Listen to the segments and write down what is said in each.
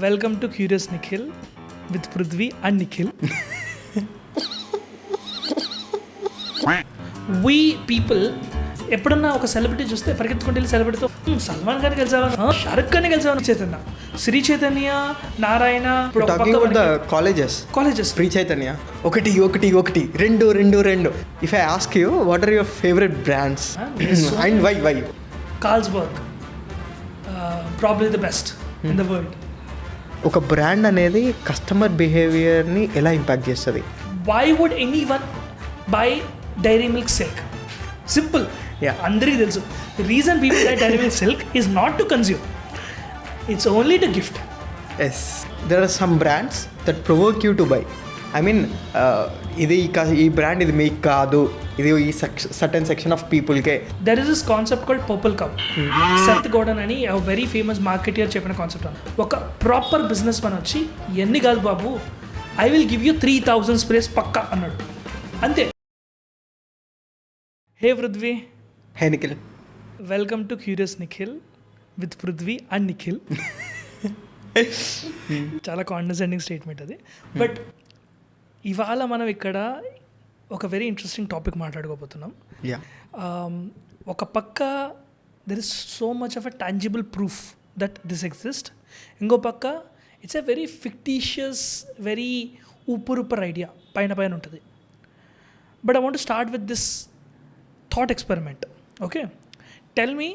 Welcome to Curious Nikhil with Prudvi and Nikhil. We people ఎప్పుడన్నా ఒక celebrity చూస్తే పరిగెత్తుకుంటే వెళ్ళి సెలబ్రిటీతో సల్మాన్ ఖాన్ గెలిచావా, షారుఖ్ ఖాన్ గెలిచావా, చైతన్య, శ్రీ చైతన్య, నారాయణ. కాలేజెస్ శ్రీ చైతన్య ఒకటి రెండు. If I ask you what are your favourite brands and why? Carlsberg probably the best in the world. ఒక బ్రాండ్ అనేది కస్టమర్ బిహేవియర్ని ఎలా ఇంపాక్ట్ చేస్తుంది? Why would anyone buy Dairy Milk Silk? Simple, అందరికీ తెలుసు. Reason people buy Dairy Milk Silk is not to consume, it's only to gift. Yes, there are some brands that provoke you to buy. I mean ఈ brand ఇది మీకు కాదు, ఇది ఈ certain section of పీపుల్కే. There is this concept called purple cup. Seth Gordon అని very famous marketer చెప్పిన concept. ఒక ప్రాపర్ బిజినెస్ మ్యాన్ వచ్చి ఎన్ని కాదు బాబు, I will give you 3000 sprays పక్కా అన్నాడు, అంతే. Hey Prithvi. Hey Nikhil. Welcome to curious Nikhil with Prithvi and Nikhil. చాలా కాండెసెండింగ్ స్టేట్మెంట్ అది. బట్ ఇవాళ మనం ఇక్కడ ఒక వెరీ ఇంట్రెస్టింగ్ టాపిక్ మాట్లాడుకోబోతున్నాం. ఒక పక్క there is so much of a tangible proof that this exist. ఇంకో పక్క it's a very fictitious, very ఊపర్ ఐడియా పైన ఉంటుంది. But I want to start with this thought experiment. Okay, tell me,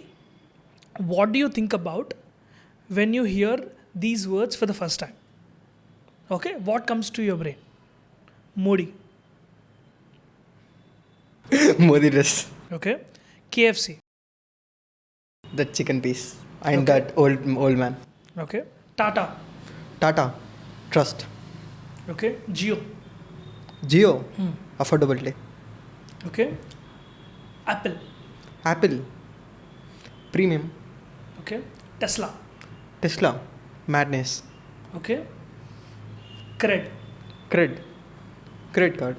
what do you think about when you hear these words for the first time? Okay, what comes to your brain? Modi dress. Okay. KFC, that chicken piece and okay. That old man. Okay. Tata, trust. Okay. Jio, affordability. Okay. Apple, premium. Okay. Tesla, madness. Okay. Credit card.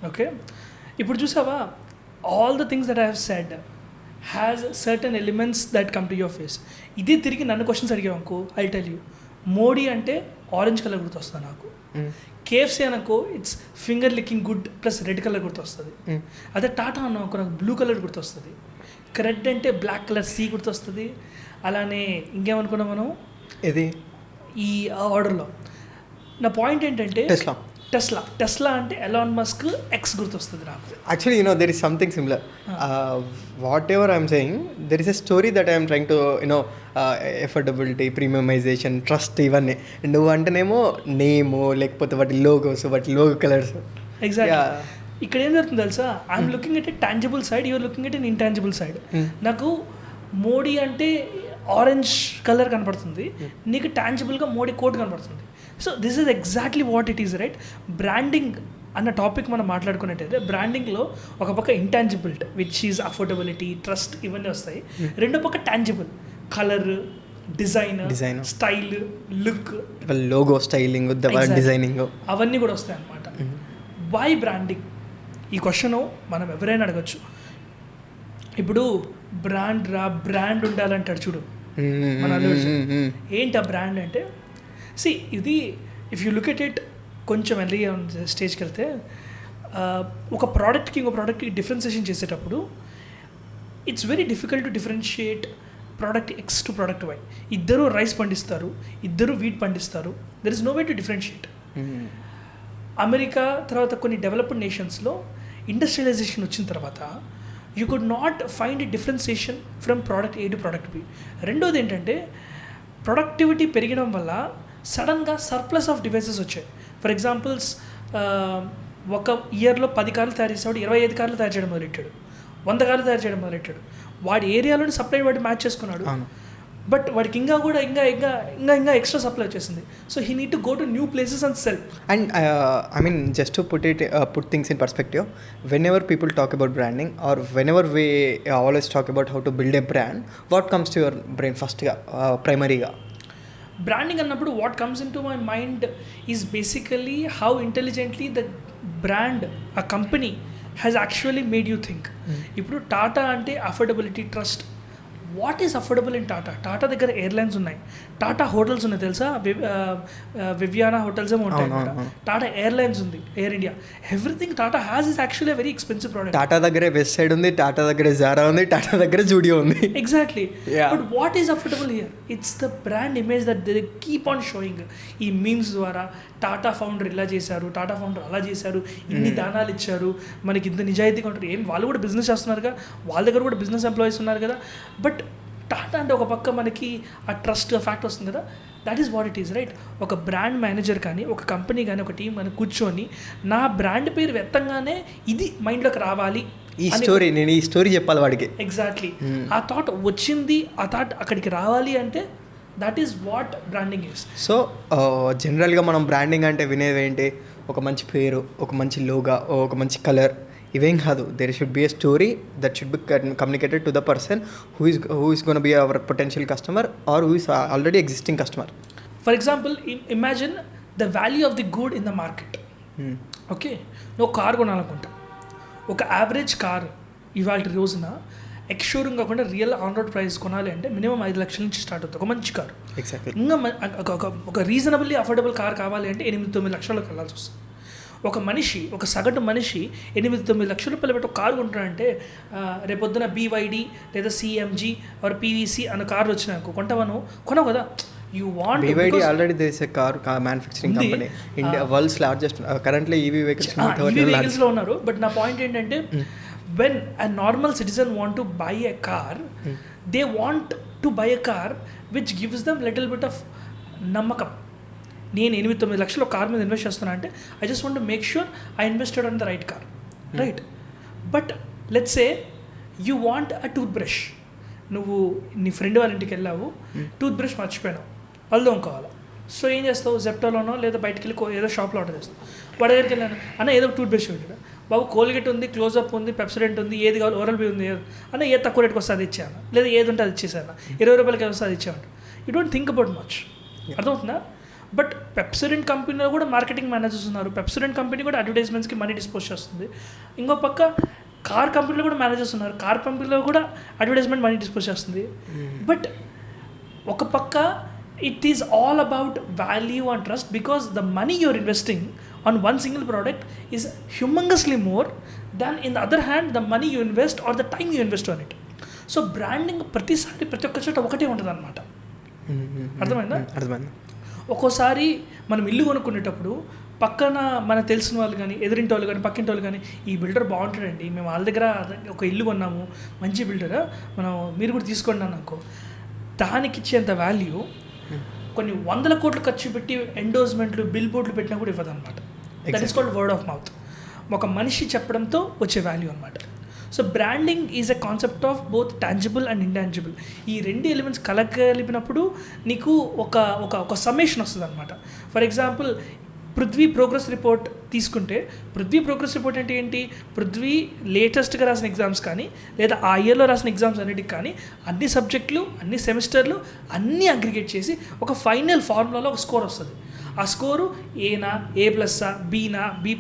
Okay. ఇప్పుడు చూసావా, all the things that I have said has certain elements that come to your face. ఇదే తిరిగి నన్ను questions అడిగావనుకో, I'll tell you. Modi అంటే orange colour గుర్తొస్తుంది నాకు. KFC అనుకో it's finger licking good plus red colour గుర్తొస్తుంది. అదే టాటా అనుకో నాకు బ్లూ కలర్ గుర్తొస్తుంది. క్రెడ్ అంటే బ్లాక్ కలర్ సీ గుర్తొస్తుంది. అలానే ఇంకేమనుకున్నాం మనం ఇది ఈ ఆర్డర్లో. నా పాయింట్ ఏంటంటే టెస్లా అంటే ఎలాన్ మస్క్ ఎక్స్ గుర్తొస్తుంది నాకు. Actually there is something similar. Whatever I'm saying, there is a story that I am trying to affordability, premiumization, trust. ఇవన్నీ నువ్వు అంటేనేమో నేము లేకపోతే వాటి లోగోస్, వాటి లోగో కలర్స్. ఎగ్జాక్ట్లీ. ఇక్కడ ఏం జరుగుతుంది తెలుసా, I'm looking at a tangible side, you're looking at an intangible side. నాకు మోడీ అంటే ఆరెంజ్ కలర్ కనపడుతుంది, నీకు టాంజిబుల్గా మోడీ కోట్ కనపడుతుంది. So this is exactly what it is, right? Branding అన్న టాపిక్ మనం మాట్లాడుకున్నట్టయితే బ్రాండింగ్లో ఒక పక్క intangible which is affordability, trust, ఇవన్నీ వస్తాయి. రెండో పక్క tangible, colour, design, style, look, logo, styling, designing, అవన్నీ కూడా వస్తాయి అన్నమాట. Why branding? ఈ క్వశ్చన్ మనం ఎవరైనా అడగచ్చు. ఇప్పుడు బ్రాండ్ ఉండాలంటాడు చూడు మన ఏంటి ఆ బ్రాండ్ అంటే, సి ఇది if you look at it కొంచెం ఎర్లీగా స్టేజ్కి వెళ్తే, ఒక ప్రోడక్ట్కి ఇంకో ప్రోడక్ట్కి డిఫరెన్సియేషన్ చేసేటప్పుడు it's very difficult to differentiate product X to product Y. ఇద్దరు రైస్ పండిస్తారు, ఇద్దరు వీట్ పండిస్తారు, there is no way to differentiate. America తర్వాత కొన్ని డెవలప్డ్ నేషన్స్లో ఇండస్ట్రియలైజేషన్ వచ్చిన తర్వాత you could not find a differentiation from product A to product B. రెండోది ఏంటంటే ప్రొడక్టివిటీ పెరగడం వల్ల సడన్గా సర్ప్లస్ ఆఫ్ డివైసెస్ వచ్చాయి. ఫర్ ఎగ్జాంపుల్స్, ఒక ఇయర్లో 10 కార్లు తయారు చేసేవాడు 25 కార్లు తయారు చేయడం మొదలెట్టాడు, 100 కార్లు తయారు చేయడం మొదలెట్టాడు. వాడి ఏరియాలోని సప్లై వాడి మ్యాచ్ చేసుకున్నాడు, బట్ వాడికి ఇంకా ఇంకా ఎక్స్ట్రా సప్లై వచ్చేసింది. So he need to go to new places and cell. And I mean just to put things in perspective, whenever people talk about branding or whenever we always talk about how to build a brand, what comes to your brain first గా, ప్రైమరీగా? Branding అన్నప్పుడు what comes in to my mind is basically how intelligently the brand, ఆ company has actually made you think. ఇప్పుడు టాటా అంటే affordability, trust, what is affordable in Tata? Tata దగ్గర airlines ఉన్నాయి, Tata hotels ఉన్నాయి తెలుసా, వివియానా హోటల్స్ ఏమో ఉంటాయి అనమాట, టాటా ఎయిర్లైన్స్ ఉంది, air India, everything Tata has is actually very expensive product. Tata దగ్గరే వెస్ట్ సైడ్ ఉంది, టాటా దగ్గర జారా ఉంది, టాటా దగ్గర జూడియో ఉంది. Exactly. But what is affordable here? It's the brand image that they keep on showing. ఈ మీమ్స్ ద్వారా టాటా ఫౌండర్ ఇలా చేశారు, టాటా ఫౌండర్ అలా చేశారు, ఇన్ని దానాలు ఇచ్చారు, మనకి ఇంత నిజాయితీగా ఉంటారు. ఏం వాళ్ళు కూడా బిజినెస్ చేస్తున్నారుగా, వాళ్ళ దగ్గర కూడా బిజినెస్ ఎంప్లాయీస్ ఉన్నారు కదా. బట్ టాటా అంటే ఒక పక్క మనకి ఆ ట్రస్ట్ ఫ్యాక్ట్ వస్తుంది కదా, that is what it is, right? ఒక బ్రాండ్ మేనేజర్ కానీ, ఒక కంపెనీ కానీ, ఒక టీం కానీ కూర్చొని నా బ్రాండ్ పేరు వెత్తంగానే ఇది మైండ్లోకి రావాలి, ఈ స్టోరీ నేను ఈ స్టోరీ చెప్పాలి వాడికి. ఎగ్జాక్ట్లీ. ఆ థాట్ వచ్చింది, ఆ థాట్ అక్కడికి రావాలి అంటే that is what branding is. So జనరల్గా మనం బ్రాండింగ్ అంటే వినేది ఏంటి? ఒక మంచి పేరు, ఒక మంచి లోగా, ఒక మంచి కలర్, ఇవేం కాదు. There should be a story that should be communicated to the person who is gonna be our potential customer or who is already existing customer. For example, imagine the value of the good in the market. Okay, నువ్వు car కొనాలనుకుంటా, ఒక average car ఇవాళ రోజున ex showroom కాకుండా real on road price కొనాలి అంటే minimum 5 లక్షల నుంచి స్టార్ట్ అవుతుంది ఒక మంచి కారు. ఎగ్జాక్ట్లీ. ఇంకా ఒక రీజనబుల్లీ అఫోర్డబుల్ కార్ కావాలి అంటే 8-9 లక్షలకు వెళ్ళాల్సి వస్తుంది. ఒక సగటు మనిషి 8-9 లక్షల రూపాయలు పెట్టి ఒక కారు కొంటాడంటే రేపొద్దున BYD లేదా CMG ఆర్ PVC అన్న కార్లు వచ్చినాక కొనవు కదా. You want BYD already there is a car manufacturing company, India world's largest currently EV vehicles లో ఉన్నారు. బట్ నా పాయింట్ ఏంటంటే when a normal citizen want to buy a car, they want to buy a car which gives them little bit of నమ్మకం. నేను 8-9 లక్షల car మీద invest చేస్తున్నా అంటే I just want to make sure I invested on the right car, right? But let's say you want a tooth brush. నువ్వు నీ friend వాళ్ళ ఇంటికి వెళ్ళావు, టూత్ బ్రష్ మర్చిపోయినావు, వాళ్ళు కావాలి. సో ఏం చేస్తావు? జెప్టోలోనో లేదా బయటికి వెళ్ళి ఏదో షాప్లో ఆర్డర్ చేస్తావు. వాడి దగ్గరికి వెళ్ళాను అన్న ఏదో టూత్ బ్రష్ పెట్టాడు, బాబు కోల్గేట్ ఉంది, క్లోజప్ ఉంది, పెప్సడెంట్ ఉంది, ఏది కావాలి, ఓరల్ బీ ఉంది, అన్న ఏది తక్కువ రేట్కి వస్తే అది ఇచ్చాను, లేదా ఏది ఉంటే అది ఇచ్చేసాను, 20 రూపాయలకి వస్తే అది ఇచ్చాను. You don't think about much, అర్థమవుతుందా? బట్ పెప్సడెంట్ కంపెనీలో కూడా మార్కెటింగ్ మేనేజర్స్ ఉన్నారు, పెప్సడెంట్ కంపెనీ కూడా అడ్వర్టైజ్మెంట్స్కి మనీ డిస్పోజ్ చేస్తుంది. ఇంకో పక్క కార్ కంపెనీలో కూడా మేనేజర్స్ ఉన్నారు, కార్ కంపెనీలో కూడా అడ్వర్టైజ్మెంట్ మనీ డిస్పోజ్ చేస్తుంది. బట్ ఒక పక్క it is all about value and trust, because the money you're investing on one single product is humongously more than in the other hand the money you invest or the time you invest on it. So branding ప్రతి ఒక్క చోట ఒకటే ఉంటుంది అనమాట. అర్థమైందా? ఒక్కోసారి మనం ఇల్లు కొనుక్కునేటప్పుడు పక్కన మనకు తెలిసిన వాళ్ళు కానీ, ఎదురింటి వాళ్ళు కానీ, పక్కింటి వాళ్ళు కానీ, ఈ బిల్డర్ బాగుంటాడండి, మేము వాళ్ళ దగ్గర ఒక ఇల్లు కొన్నాము, మంచి బిల్డర్, మీరు కూడా తీసుకోండి అని అనుకో, దానికి ఇచ్చేంత వాల్యూ కొన్ని 100 కోట్లు ఖర్చు పెట్టి ఎండోర్స్మెంట్లు, బిల్ బోర్డులు పెట్టినా కూడా ఇవ్వదు అనమాట. That is called word of mouth. ఒక మనిషి చెప్పడంతో వచ్చే వాల్యూ అనమాట. So branding is a concept of both tangible and intangible. ఈ 2 ఎలిమెంట్స్ కలగలిపినప్పుడు నీకు ఒక సమ్మేషన్ వస్తుంది అనమాట. For example, Prithvi progress report తీసుకుంటే, పృథ్వీ ప్రోగ్రెస్ రిపోర్ట్ అంటే ఏంటి? పృథ్వీ లేటెస్ట్గా రాసిన ఎగ్జామ్స్ కానీ, లేదా ఆ ఇయర్లో రాసిన ఎగ్జామ్స్ అన్నిటికి కానీ అన్ని సబ్జెక్టులు, అన్ని సెమిస్టర్లు అన్నీ అగ్రిగేట్ చేసి ఒక ఫైనల్ ఫార్ములాలో ఒక స్కోర్ వస్తుంది. ఆ స్కోరు ఏనా, A+, బీనా, B+,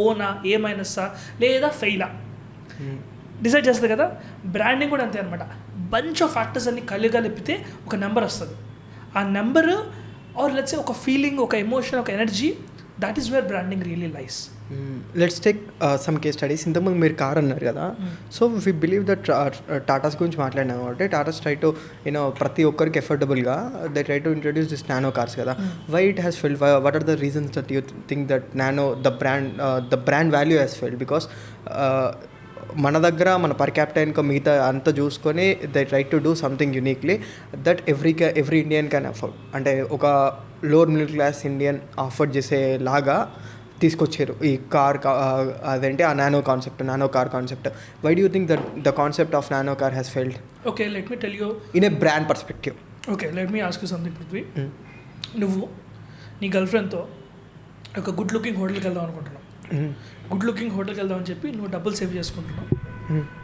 ఓనా, A-, లేదా ఫెయిలా డిసైడ్ చేస్తుంది కదా. బ్రాండింగ్ కూడా అంతే అనమాట. బంచ్ ఆఫ్ ఫ్యాక్టర్స్ అన్ని కలిపితే ఒక నెంబర్ వస్తుంది. ఆ నెంబరు ఆర్ లెట్స్ సే ఒక ఫీలింగ్, ఒక ఎమోషన్, ఒక energy, that is where branding really lies. Let's take some case studies. ఇంతకుముందు మీరు కార్ అన్నారు కదా, so we believe that Tatas గురించి మాట్లాడినాం కాబట్టి టాటాస్ ట్రై టు ప్రతి ఒక్కరికి ఎఫోర్డబుల్గా they try to introduce this Nano cars కదా. Why it has failed? What are the reasons that you think that Nano the brand value has failed? Because మన దగ్గర మన పర్ క్యాపిటల్ ఇన్కమ్ మిగతా అంతా చూసుకొని they try to do something uniquely that every Indian can afford. అంటే ఒక lower middle class Indian afford చేసేలాగా తీసుకొచ్చారు ఈ కార్, అదేంటి ఆ Nano car concept. Why do you think that the concept of Nano car has failed? Okay, let me tell you in a brand perspective. Okay, let me ask you something Prithvi. నువ్వు నీ girl ఫ్రెండ్తో ఒక good looking హోటల్కి వెళ్దాం అనుకుంటున్నావు. Good looking హోటల్కి వెళ్దాం అని చెప్పి నువ్వు డబ్బులు సేవ్ చేసుకుంటున్నావు.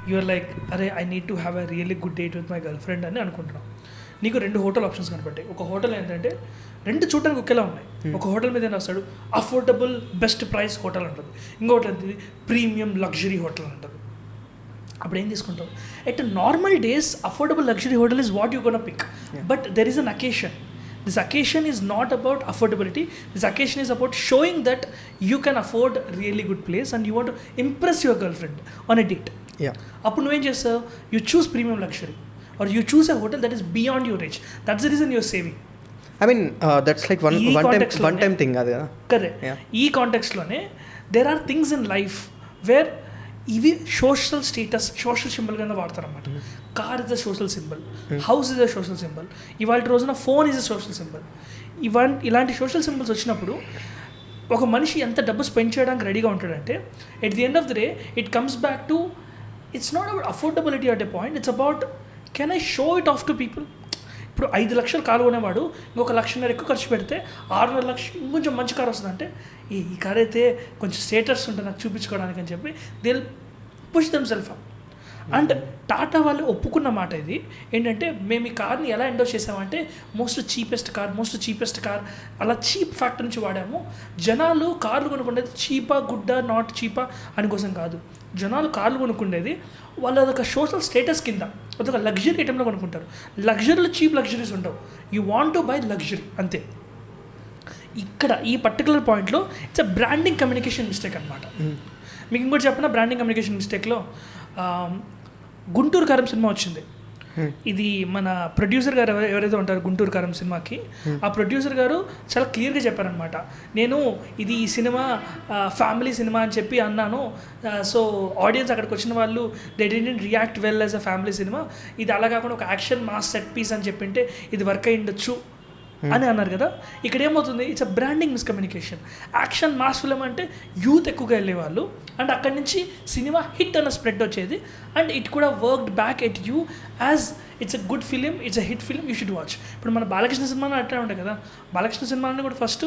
యూఆర్ లైక్, అరే I need to have a really good date with my girl friend అని అనుకుంటున్నావు. నీకు 2 హోటల్ ఆప్షన్స్ కనపడ్డాయి. ఒక హోటల్ ఏంటంటే 2 చూడడానికి ఒకేలా ఉన్నాయి. ఒక హోటల్ మీద ఏం రాస్తాడు? అఫోర్డబుల్ బెస్ట్ ప్రైస్ హోటల్ అంటుంది. ఇంకొకటి ఏంటి? ప్రీమియం లగ్జరీ హోటల్ అంటుంది. అప్పుడు ఏం తీసుకుంటావు? At normal days affordable luxury hotel is what you gonna pick, but there is an occasion. This occasion is not about affordability. This occasion is about showing that you can afford really good place and you want to impress your girlfriend on a date. Yeah. అప్పుడు నువ్వేం చేస్తావు? You choose premium luxury or you choose a hotel that is beyond your reach. That's the reason you're saving. I mean, that's like one time thing అది కదా. Correct. ఈ కాంటెక్స్లోనే there are things in life where ఇవి social status, social సింబల్గా వాడతారన్నమాట. Car is a social symbol, house is a social symbol, ఇవాళ రోజున phone is a social symbol. ఇలాంటి సోషల్ సింబల్స్ వచ్చినప్పుడు ఒక మనిషి ఎంత డబ్బు స్పెండ్ చేయడానికి రెడీగా ఉంటాడంటే at the end of the day it comes back to it's not about affordability at a point, it's about can I show it off to people. ఇప్పుడు 5 లక్షలు కారు కొనేవాడు ఇంకొక 1.5 లక్షలు ఎక్కువ ఖర్చు పెడితే 6.5 లక్షలు ఇంకొంచెం మంచి కారు వస్తుందంటే ఈ కార్ అయితే కొంచెం స్టేటస్ ఉంటుంది నాకు చూపించుకోవడానికి అని చెప్పి they push them self up. And Tata వాళ్ళు ఒప్పుకున్న మాట ఇది ఏంటంటే, మేము ఈ కార్ని ఎలా ఎండోస్ చేసామంటే మోస్ట్ చీపెస్ట్ కార్ అలా చీప్ ఫ్యాక్టర్ నుంచి వాడాము. జనాలు కార్లు కొనుక్కునేది చీపా గుడ్డా నాట్ చీపా అని కోసం కాదు. జనాలు కార్లు కొనుక్కునేది వాళ్ళు అదొక సోషల్ స్టేటస్ కింద అదొక లగ్జరీ ఐటెంలో కొనుక్కుంటారు. లగ్జరీలో చీప్ లగ్జరీస్ ఉండవు. You want to buy luxury అంతే. ఇక్కడ ఈ పర్టికులర్ పాయింట్లో it's a branding communication mistake అనమాట. మీకు ఇంకోటి చెప్పిన బ్రాండింగ్ కమ్యూనికేషన్ మిస్టేక్లో గుంటూరు కారం సినిమా వచ్చింది. ఇది మన ప్రొడ్యూసర్ గారు ఎవరైతే ఉంటారో గుంటూరు కారం సినిమాకి, ఆ ప్రొడ్యూసర్ గారు చాలా క్లియర్గా చెప్పారనమాట, నేను ఈ సినిమా ఫ్యామిలీ సినిమా అని చెప్పి అన్నాను. సో ఆడియన్స్ అక్కడికి వచ్చిన వాళ్ళు they didn't react well as a family cinema, ఇది అలా కాకుండా ఒక యాక్షన్ మాస్ సెట్ పీస్ అని చెప్పింటే ఇది వర్క్ అయి ఉండొచ్చు అని అన్నారు కదా. ఇక్కడ ఏమవుతుంది, it's a branding miscommunication. Action mass film అంటే యూత్ ఎక్కువగా వెళ్ళేవాళ్ళు అండ్ అక్కడి నుంచి సినిమా హిట్ అన్న స్ప్రెడ్ వచ్చేది. అండ్ ఇట్ కూడా worked back at you as it's a good film, it's a hit film, you should watch. ఇప్పుడు మన బాలకృష్ణ సినిమాలో అట్లా ఉంటాయి కదా, బాలకృష్ణ సినిమాని కూడా ఫస్ట్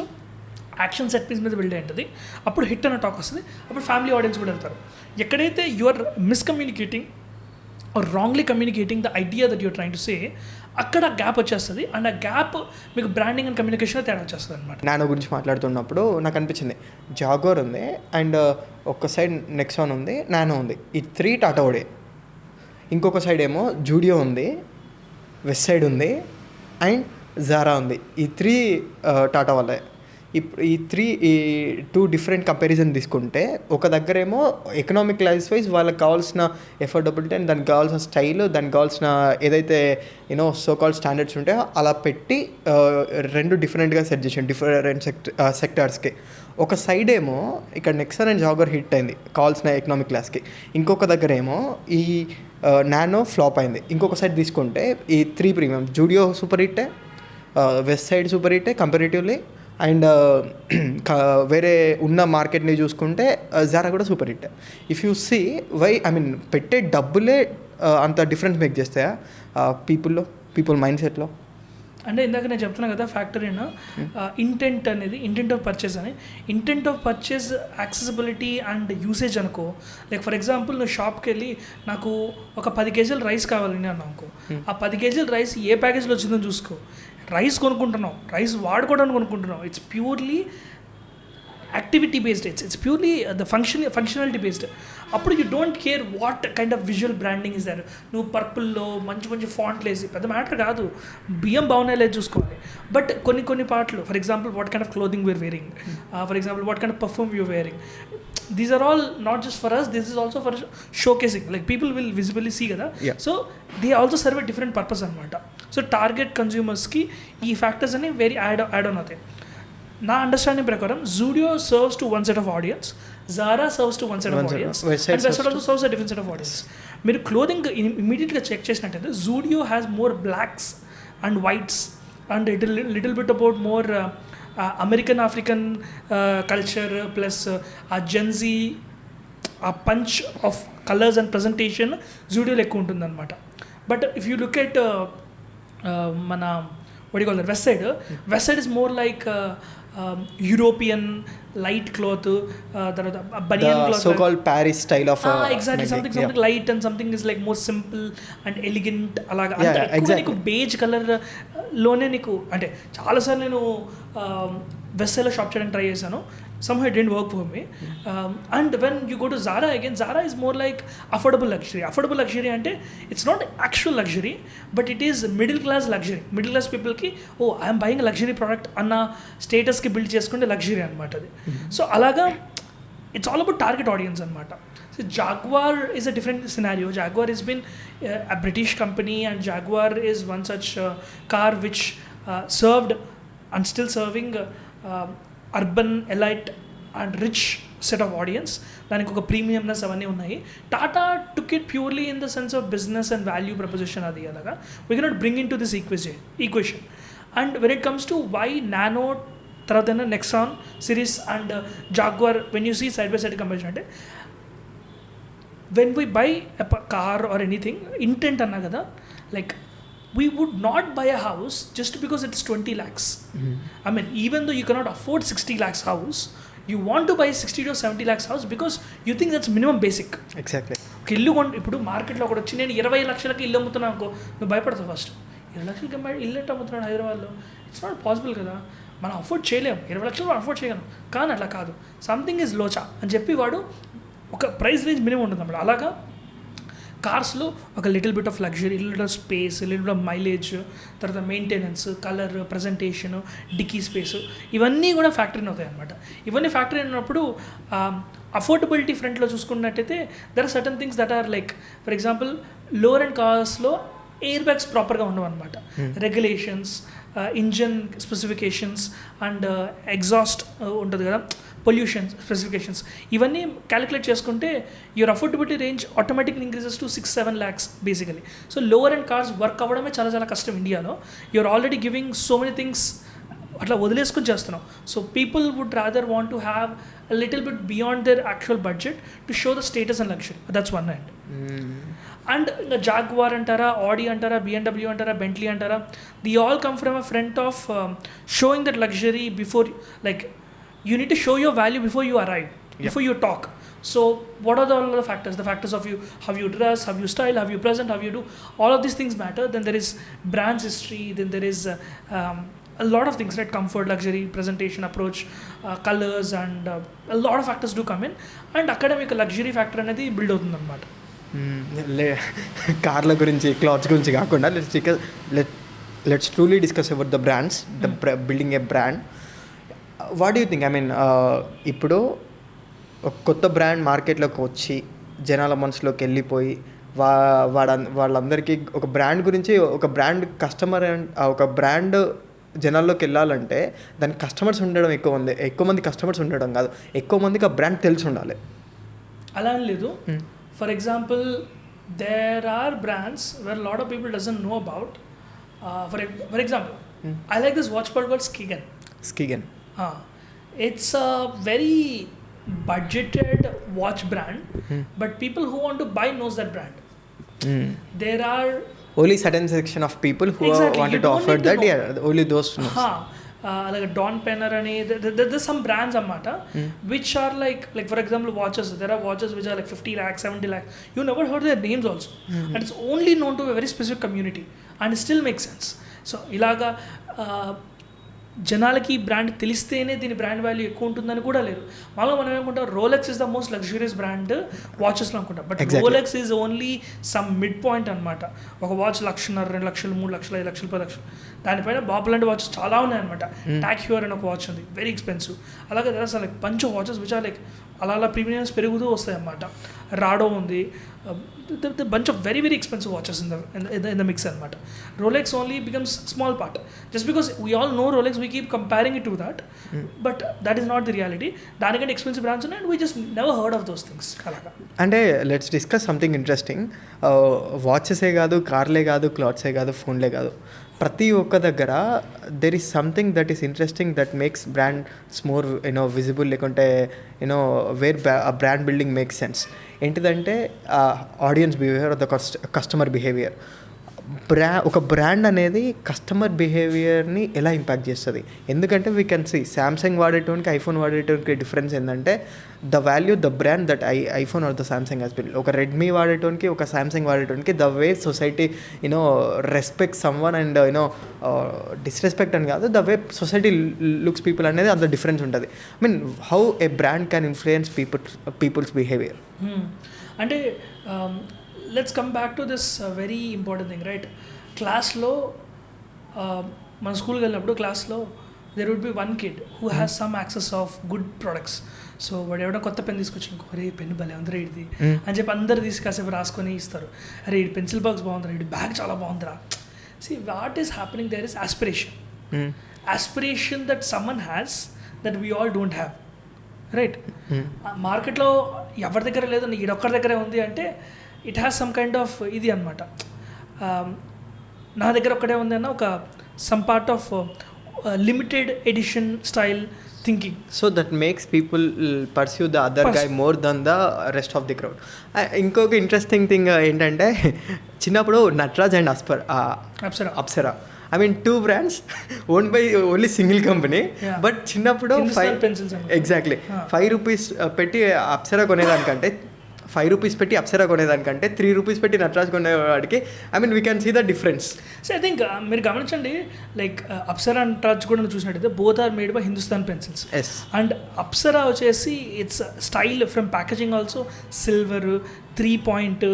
యాక్షన్ సెట్ పీస్ మీద బిల్డ్ అయింటుంది, అప్పుడు హిట్ అన్న టాక్ వస్తుంది, అప్పుడు ఫ్యామిలీ ఆడియన్స్ కూడా వెళ్తారు. ఎక్కడైతే you are miscommunicating or wrongly communicating the idea that you're trying to say, అక్కడ గ్యాప్ వచ్చేస్తుంది. అండ్ ఆ గ్యాప్ మీకు బ్రాండింగ్ అండ్ కమ్యూనికేషన్ తేడా వచ్చేస్తుంది అనమాట. నానో గురించి మాట్లాడుతున్నప్పుడు నాకు అనిపించింది, జాగోర్ ఉంది అండ్ ఒక సైడ్ నెక్సాన్ ఉంది, నానో ఉంది, ఈ 3 టాటా ఓడే. ఇంకొక సైడ్ ఏమో జూడియో ఉంది, వెస్ట్ సైడ్ ఉంది అండ్ జారా ఉంది. ఈ 3 టాటా వాళ్ళే. ఇప్పుడు ఈ 2 డిఫరెంట్ కంపారిజన్ తీసుకుంటే ఒక దగ్గరేమో ఎకనామిక్ లైఫ్ వైజ్ వాళ్ళకి కావాల్సిన ఎఫోర్డబిలిటీ అండ్ దానికి కావాల్సిన స్టైల్, దానికి కావాల్సిన ఏదైతే సో కాల్డ్ స్టాండర్డ్స్ ఉంటాయో అలా పెట్టి 2 డిఫరెంట్గా సెట్ చేసాను డిఫరెంట్ సెక్టార్స్కి. ఒక సైడ్ ఏమో ఇక్కడ నెక్సాన్ అండ్ జాగర్ హిట్ అయింది కావాల్సిన ఎకనామిక్ క్లాస్కి, ఇంకొక దగ్గర ఏమో ఈ నానో ఫ్లాప్ అయింది. ఇంకొక సైడ్ తీసుకుంటే ఈ 3 ప్రీమియం, జూడియో సూపర్ హిట్టే, వెస్ట్ సైడ్ సూపర్ హిట్టే కంపారిటివ్లీ, అండ్ వేరే ఉన్న మార్కెట్ని చూసుకుంటే జారా కూడా super hit. If you see why పెట్టే డబ్బులే అంత డిఫరెన్స్ మేక్ చేస్తాయా పీపుల్ మైండ్ సెట్లో? అంటే ఇందాక నేను చెప్తున్నా కదా ఫ్యాక్టర్ ఇన్ ఇంటెంట్ అనేది, ఇంటెంట్ ఆఫ్ పర్చేస్ అని. Intent of purchase accessibility and usage అనుకో. లైక్ ఫర్ ఎగ్జాంపుల్ నువ్వు షాప్కి వెళ్ళి నాకు ఒక 10 కేజీల రైస్ కావాలని అన్నావు అనుకో, ఆ 10 కేజీల రైస్ ఏ ప్యాకేజ్లో వచ్చిందో చూసుకో. రైస్ కొనుక్కుంటున్నావు, రైస్ వాడుకోవడానికి కొనుక్కుంటున్నావు, it's purely activity based, it's purely the functionality based. అప్పుడు you don't care what kind of visual branding is there. నువ్వు పర్పుల్లో మంచి ఫాంట్లు వేసి పెద్ద మ్యాటర్ కాదు, బియ్యం బాగున్నాయి లేదు చూసుకోవాలి. బట్ కొన్ని పార్ట్లు, for example what kind of clothing we're wearing, for example what kind of perfume you're wearing, these are all not just for us, this is also for showcasing, like people will visibly see kada. So they also serve a different purpose anamata. So target consumers ki ee factors ani very add on aate. Na understanding prakaram Zudio serves to one set of audience, Zara serves to one set of audience, and West also serves a different set of audience. Meer clothing immediately check chesinatante Zudio has more blacks and whites and a little bit about more American African culture plus uh Gen Z uh punch of colours and presentation జూడియోలో ఎక్కువ ఉంటుందన్నమాట. But if you look at మన వడిగోల్ Westside is more like European light cloth, తర్వాత banian cloth, so called Paris style of exactly something light and something is like more simple and elegant. అలాగా నీకు beige colour లోనే నీకు అంటే చాలాసార్లు నేను వెస్సెల్లో షాప్ చేయడానికి ట్రై చేశాను. somehow it didn't work for me. And when you go to Zara again, Zara is more like affordable luxury అంటే it's not actual luxury, but it is middle class పీపుల్కి ఐఎమ్ బయింగ్ లగ్జరీ ప్రోడక్ట్ అన్న స్టేటస్కి build చేసుకుంటే luxury అనమాట అది. So అలాగా it's all about target audience అనమాట. So Jaguar is a different scenario. Jaguar is been a British company, and Jaguar is one such car which served and still serving urban elite and rich set of audience. దానికి ఒక premiumness అవన్నీ ఉన్నాయి. Tata took it purely in the sense of business and value proposition. అది అలాగా we cannot bring in to this equation. And when it comes to why Nano తర్వాత Nexon series and Jaguar, when you see side by side comparison అంటే when we buy a car or anything, intent anna kada, like we would not buy a house just because it's 20 lakhs. I mean, even though you cannot afford 60 lakhs house, you want to buy 60 to 70 lakhs house because you think that's minimum basic. Exactly. ఇల్లు ఇప్పుడు మార్కెట్లో ఒకటి వచ్చి నేను 20 లక్షలకి ఇల్లు అమ్ముతున్నాను అనుకో, నువ్వు భయపడతావు ఫస్ట్. 20 లక్షలకి ఇల్లు ఎట్లా అమ్ముతున్నాడు హైదరాబాద్లో? ఇట్స్ నాట్ పాసిబుల్ కదా, మనం అఫోర్డ్ చేయలేము. 20 లక్షలు అఫోర్డ్ చేయగలం, కానీ అట్లా కాదు. సంథింగ్ ఈజ్ లోచా అని చెప్పి వాడు ఒక ప్రైస్ రేంజ్ మినిమం ఉంటుంది అన్నమాట. అలాగా కార్స్లో ఒక little bit of luxury, little bit of space, little bit of mileage, తర్వాత maintenance, colour, presentation, dickey space, ఇవన్నీ కూడా ఫ్యాక్టరీ అవుతాయి అనమాట. ఇవన్నీ ఫ్యాక్టరీ అయినప్పుడు అఫోర్డబిలిటీ ఫ్రంట్లో చూసుకున్నట్టయితే there are certain things that are like, for example lower end కార్స్లో ఎయిర్ బ్యాగ్స్ ప్రాపర్గా ఉండవు అనమాట. Regulations, engine specifications and exhaust ఉంటుంది కదా, పొల్యూషన్ స్పెసిఫికేషన్స్, ఇవన్నీ క్యాలిక్యులేట్ చేసుకుంటే your affordability range automatically increases to 6-7 lakhs basically. So lower end cars work అవ్వడమే చాలా చాలా కష్టం ఇండియాలో. You are already giving so many things, అట్లా వదిలేసుకొని చేస్తున్నాం. So people would rather want to have a little bit beyond the actual budget to show the status and luxury. That's one hand. And ఇంకా Jaguar అంటారా, Audi అంటారా, BMW అంటారా, Bentley అంటారా, they all come from a front of showing that luxury before, like you need to show your value before you arrive, before you talk. So what are all the factors? The factors of you, how you dress, how you style, how you present, how you do, all of these things matter. Then there is brand's history, then there is a lot of things, right? Comfort, luxury, presentation, approach, colors, and a lot of factors do come in, and academic luxury factor అనేది build అవుతుంది అనమాట. కార్ల గురించి, clothes గురించి కాకుండా let's truly discuss about the brands, building A brand. What do you think? I mean ఇప్పుడు ఒక కొత్త బ్రాండ్ మార్కెట్లోకి వచ్చి జనాల మనసులోకి వెళ్ళిపోయి వాళ్ళందరికీ ఒక బ్రాండ్ గురించి, ఒక బ్రాండ్ కస్టమర్, ఒక బ్రాండ్ జనాల్లోకి వెళ్ళాలంటే దానికి కస్టమర్స్ ఉండడం ఎక్కువ మంది కస్టమర్స్ ఉండడం కాదు, ఎక్కువ మందికి ఆ బ్రాండ్ తెలిసి ఉండాలి. అలా అని లేదు. For example there are brands where lot of people doesn't know about. For example I like this watch called Skigen. It's a very budgeted watch brand, but people who want to buy knows that brand. There are only certain section of people who wanted to offer that, only those knows. Like Don Penner and there's some brands ammata which are like for example watches. There are watches which are like 50 lakhs, 70 lakhs. You never heard their names also, and it's only known to a very specific community, and it still makes sense. So ilaga జనాలకి ఈ brand తెలిస్తేనే దీని brand value ఎక్కువ ఉంటుందని కూడా లేదు. మనం ఏమనుకుంటాం, Rolex is the most luxurious brand వాచెస్లో అనుకుంటాం, but Rolex is only some mid point అనమాట. ఒక వాచ్ 1,00,000, 2 లక్షలు, 3 లక్షలు, 5 లక్షలు, 10 లక్షలు, దానిపైన బాబు లాంటి వాచెస్ చాలా ఉన్నాయన్నమాట. టాక్ హ్యూర్ అని ఒక వాచ్ ఉంది, వెరీ ఎక్స్పెన్సివ్. అలాగే there are like bunch of watches which are like అలా ప్రీమియమ్స్ పెరుగుతూ వస్తాయి అన్నమాట. రాడో ఉంది, the bunch of very very expensive watches in the mix anamata. Rolex only becomes small part, just because we all know Rolex, we keep comparing it to that, but that is not the reality. Danikante expensive brands and we just never heard of those things. Alaga అంటే let's discuss something interesting. వాచెసే కాదు, కార్లే కాదు, క్లాత్సే కాదు, ఫోన్లే కాదు, ప్రతి ఒక్క దగ్గర there is something that is interesting that makes brands more visible, లేకుంటే where brand building makes sense. ఏంటిదంటే audience behaviour, the customer behaviour. ఒక బ్రాండ్ అనేది కస్టమర్ బిహేవియర్ని ఎలా ఇంపాక్ట్ చేస్తుంది. ఎందుకంటే వీ కెన్ సీ శాంసంగ్ వాడేటోనికి ఐఫోన్ వాడేటోనికి డిఫరెన్స్ ఏంటంటే the value the brand that iPhone or the Samsung has build. ఒక రెడ్మీ వాడేటోనికి ఒక శాంసంగ్ వాడేటోనికి the way society respect someone and disrespect అని కాదు, the way society looks people అనేది అంత డిఫరెన్స్ ఉంటుంది. I mean how a brand can influence people's behaviour. అంటే let's come back to this very important thing, right? క్లాస్లో మన స్కూల్కి వెళ్ళినప్పుడు క్లాస్లో there would be one kid who has some access of good products. So వాడు ఎవడో కొత్త pen తీసుకొచ్చి ఇంకో రే పెన్ భలే అందరూ ఇది అని చెప్పి అందరు కాసేపు రాసుకొని ఇస్తారు. అరే ఇది పెన్సిల్ బాక్స్ బాగుందిరా, ఇది బ్యాగ్ చాలా బాగుందిరా. See what is happening there is aspiration that someone has that we all don't have, right? మార్కెట్లో ఎవరి దగ్గర లేదు, ఈడొక్కడి దగ్గరే ఉంది అంటే it has some kind of ఇది అనమాట. నా దగ్గర ఒక్కడే ఉంది అన్న ఒక some part of limited edition style thinking. So that makes people pursue the other guy more than the rest of the crowd. ఇంకొక ఇంట్రెస్టింగ్ థింగ్ ఏంటంటే చిన్నప్పుడు Nataraj and Apsara, I mean 2 brands owned by only single company. But చిన్నప్పుడు exactly 5 rupees పెట్టి Apsara కొనేదానికంటే 5 rupees పెట్టి Apsara కొనేదానికంటే 3 rupees పెట్టి నటరాజ్ కొనేవాడికి I mean we can see the difference. So I think మీరు గమనించండి, లైక్ అప్సరా నటరాజ్ కూడా చూసినట్టయితే both are made by Hindustan pencils. And Apsara వచ్చేసి it's style from packaging also silver 3-point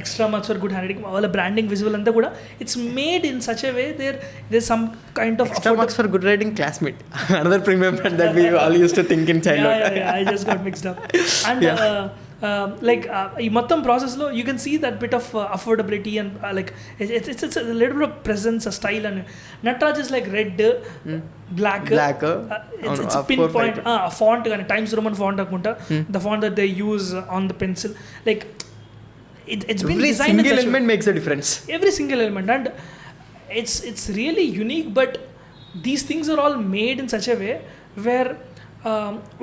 extra marks for good handwriting, వాళ్ళ branding visual అంతా కూడా it's made in such a way there some kind of extra marks for good writing Classmate another premium brand that we all used to think in childhood. I just got mixed up. And like ఈ మొత్తం ప్రాసెస్లో you can see that bit of affordability and like it's little bit of presence style. And Nataraj is like red black it's pin point font కానీ Times Roman font అనుకుంటా, the font that they use on the pencil, like it's been designed. Every single element makes a difference. Every single element, and it's really unique. But these things are all made in such a way where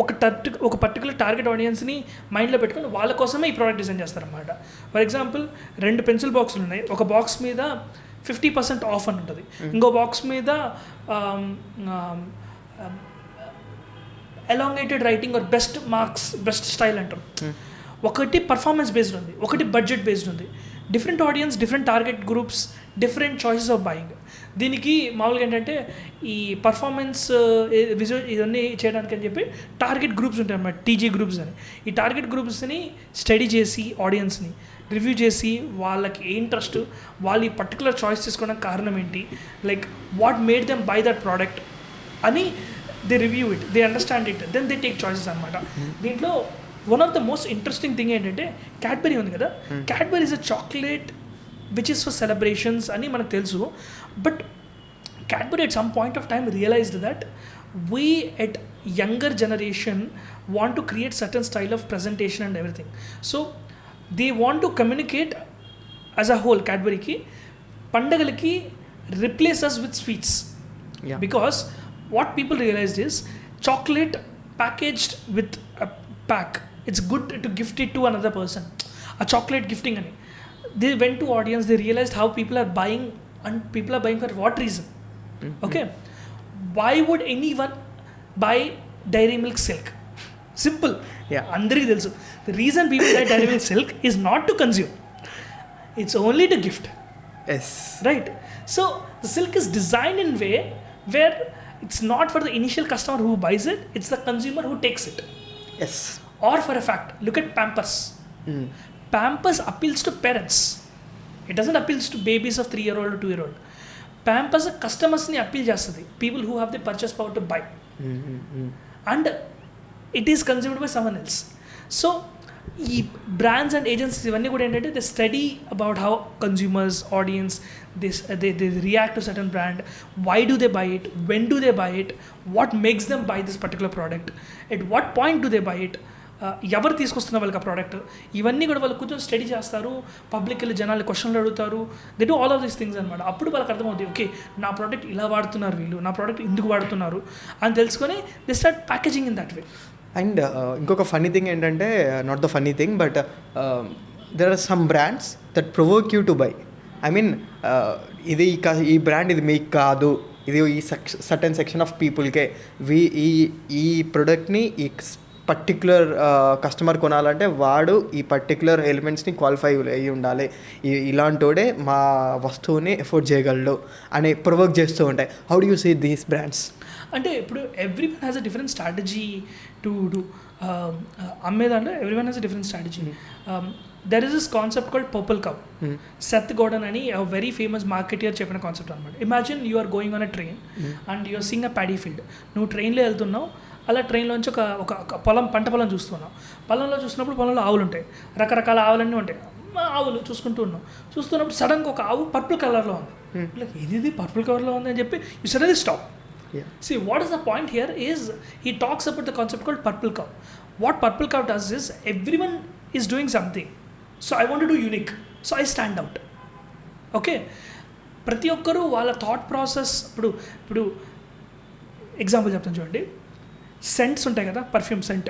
ఒక particular target ఆడియన్స్ని మైండ్లో పెట్టుకొని వాళ్ళ కోసమే ఈ product design చేస్తారన్నమాట. For example 2 pencil బాక్సులు ఉన్నాయి, ఒక బాక్స్ మీద 50% ఆఫ్ అని ఉంటుంది, ఇంకో బాక్స్ మీద elongated writing or best marks best style అంటారు. ఒకటి పర్ఫార్మెన్స్ బేస్డ్ ఉంది, ఒకటి బడ్జెట్ బేస్డ్ ఉంది. Different audience, different target groups, different choices of buying. దీనికి మామూలుగా ఏంటంటే ఈ పర్ఫార్మెన్స్ విజువల్ ఇవన్నీ చేయడానికి అని చెప్పి టార్గెట్ గ్రూప్స్ ఉంటాయి అన్నమాట, టీజీ గ్రూప్స్ అని. ఈ టార్గెట్ గ్రూప్స్ని స్టడీ చేసి ఆడియన్స్ని రివ్యూ చేసి వాళ్ళకి ఏ ఇంట్రెస్ట్, వాళ్ళు ఈ పర్టికులర్ చాయిస్ తీసుకోవడానికి కారణం ఏంటి, like what made them buy that product అని they review it, they understand it, then they take choices అనమాట. దీంట్లో one of the most interesting thing ఏంటంటే క్యాడ్బరీ ఉంది కదా, Cadbury is a chocolate which is for celebrations అని మనకు తెలుసు. But Cadbury at some point of time realized that we at younger generation want to create certain style of presentation and everything. So they want to communicate as a whole. Cadbury ki పండగలకి replace us with sweets. Because what people realized is chocolate packaged with a pack, it's good to gift it to another person. A chocolate gifting ani. They went to audience, they realized how people are buying, and people are buying for what reason? Okay, why would anyone buy Dairy Milk Silk? Simple. Andariki telusu. The reason people buy Dairy Milk Silk is not to consume, it's only to gift. Yes, right? So the silk is designed in way where it's not for the initial customer who buys it, it's the consumer who takes it. Yes. Or for a fact, look at Pampers. Pampers appeals to parents, it doesn't appeals to babies of 3-year-old or 2-year-old. Pampers customers ni appeal chestadi, people who have the purchase power to buy. And it is consumed by someone else. So ఈ brands and agencies ఇవన్నీ కూడా ఏంటంటే they study about how consumers audience they react to certain brand, why do they buy it, when do they buy it, what makes them buy this particular product, at what point do they buy it, ఎవరు తీసుకొస్తున్న వాళ్ళకి ఆ product, ఇవన్నీ కూడా వాళ్ళు కొంచెం study చేస్తారు. Public వెళ్ళి జనాలు క్వశ్చన్లు అడుగుతారు, they do all of these things అనమాట. అప్పుడు వాళ్ళకి అర్థమవుతుంది, ఓకే నా ప్రోడక్ట్ ఇలా వాడుతున్నారు వీళ్ళు, నా ప్రోడక్ట్ ఎందుకు వాడుతున్నారు అని తెలుసుకొని they start packaging in that way. And ఇంకొక ఫన్నీ థింగ్ ఏంటంటే, not the funny thing but there are some brands that provoke you to buy. I mean ఇది ఈ బ్రాండ్ ఇది మీకు కాదు, ఇది ఈ సర్టెన్ సెక్షన్ ఆఫ్ పీపుల్కే, ఈ ప్రోడక్ట్ని ఈ పర్టిక్యులర్ కస్టమర్ కొనాలంటే వాడు ఈ పర్టిక్యులర్ ఎలిమెంట్స్ని క్వాలిఫై అయ్యి ఉండాలి, ఇలాంటోడే మా వస్తువుని ఎఫోర్డ్ చేయగలడు అని ప్రొవోక్ చేస్తూ ఉంటాయి. How do you see these brands? అంటే ఇప్పుడు every one has a different strategy to అమ్మేదాంట్లో every one has a different strategy. There is this concept called purple cow. Seth Gordon అని వెరీ ఫేమస్ మార్కెటియర్ చెప్పిన concept అనమాట. Imagine you are going on a train and you are seeing a paddy field. నువ్వు ట్రైన్లో వెళ్తున్నావు, అలా ట్రైన్లోంచి ఒక పంట పొలం చూస్తున్నావు. పొలంలో చూసినప్పుడు పొలంలో ఆవులు ఉంటాయి, రకరకాల ఆవులన్నీ ఉంటాయి. ఆవులు చూస్తున్నప్పుడు సడన్గా ఒక ఆవు పర్పుల్ కలర్లో ఉంది. లైక్ ఇది పర్పుల్ కలర్లో ఉంది అని చెప్పి you suddenly stop. See, what is the point here is he talks about the concept called purple cow. What purple cow does is everyone is doing something. So I want to do unique. So I stand out. Okay? ప్రతి ఒక్కరు వాళ్ళ thought process ఇప్పుడు example చెప్తాను చూడండి. Scents ఉంటాయి కదా, perfume scent,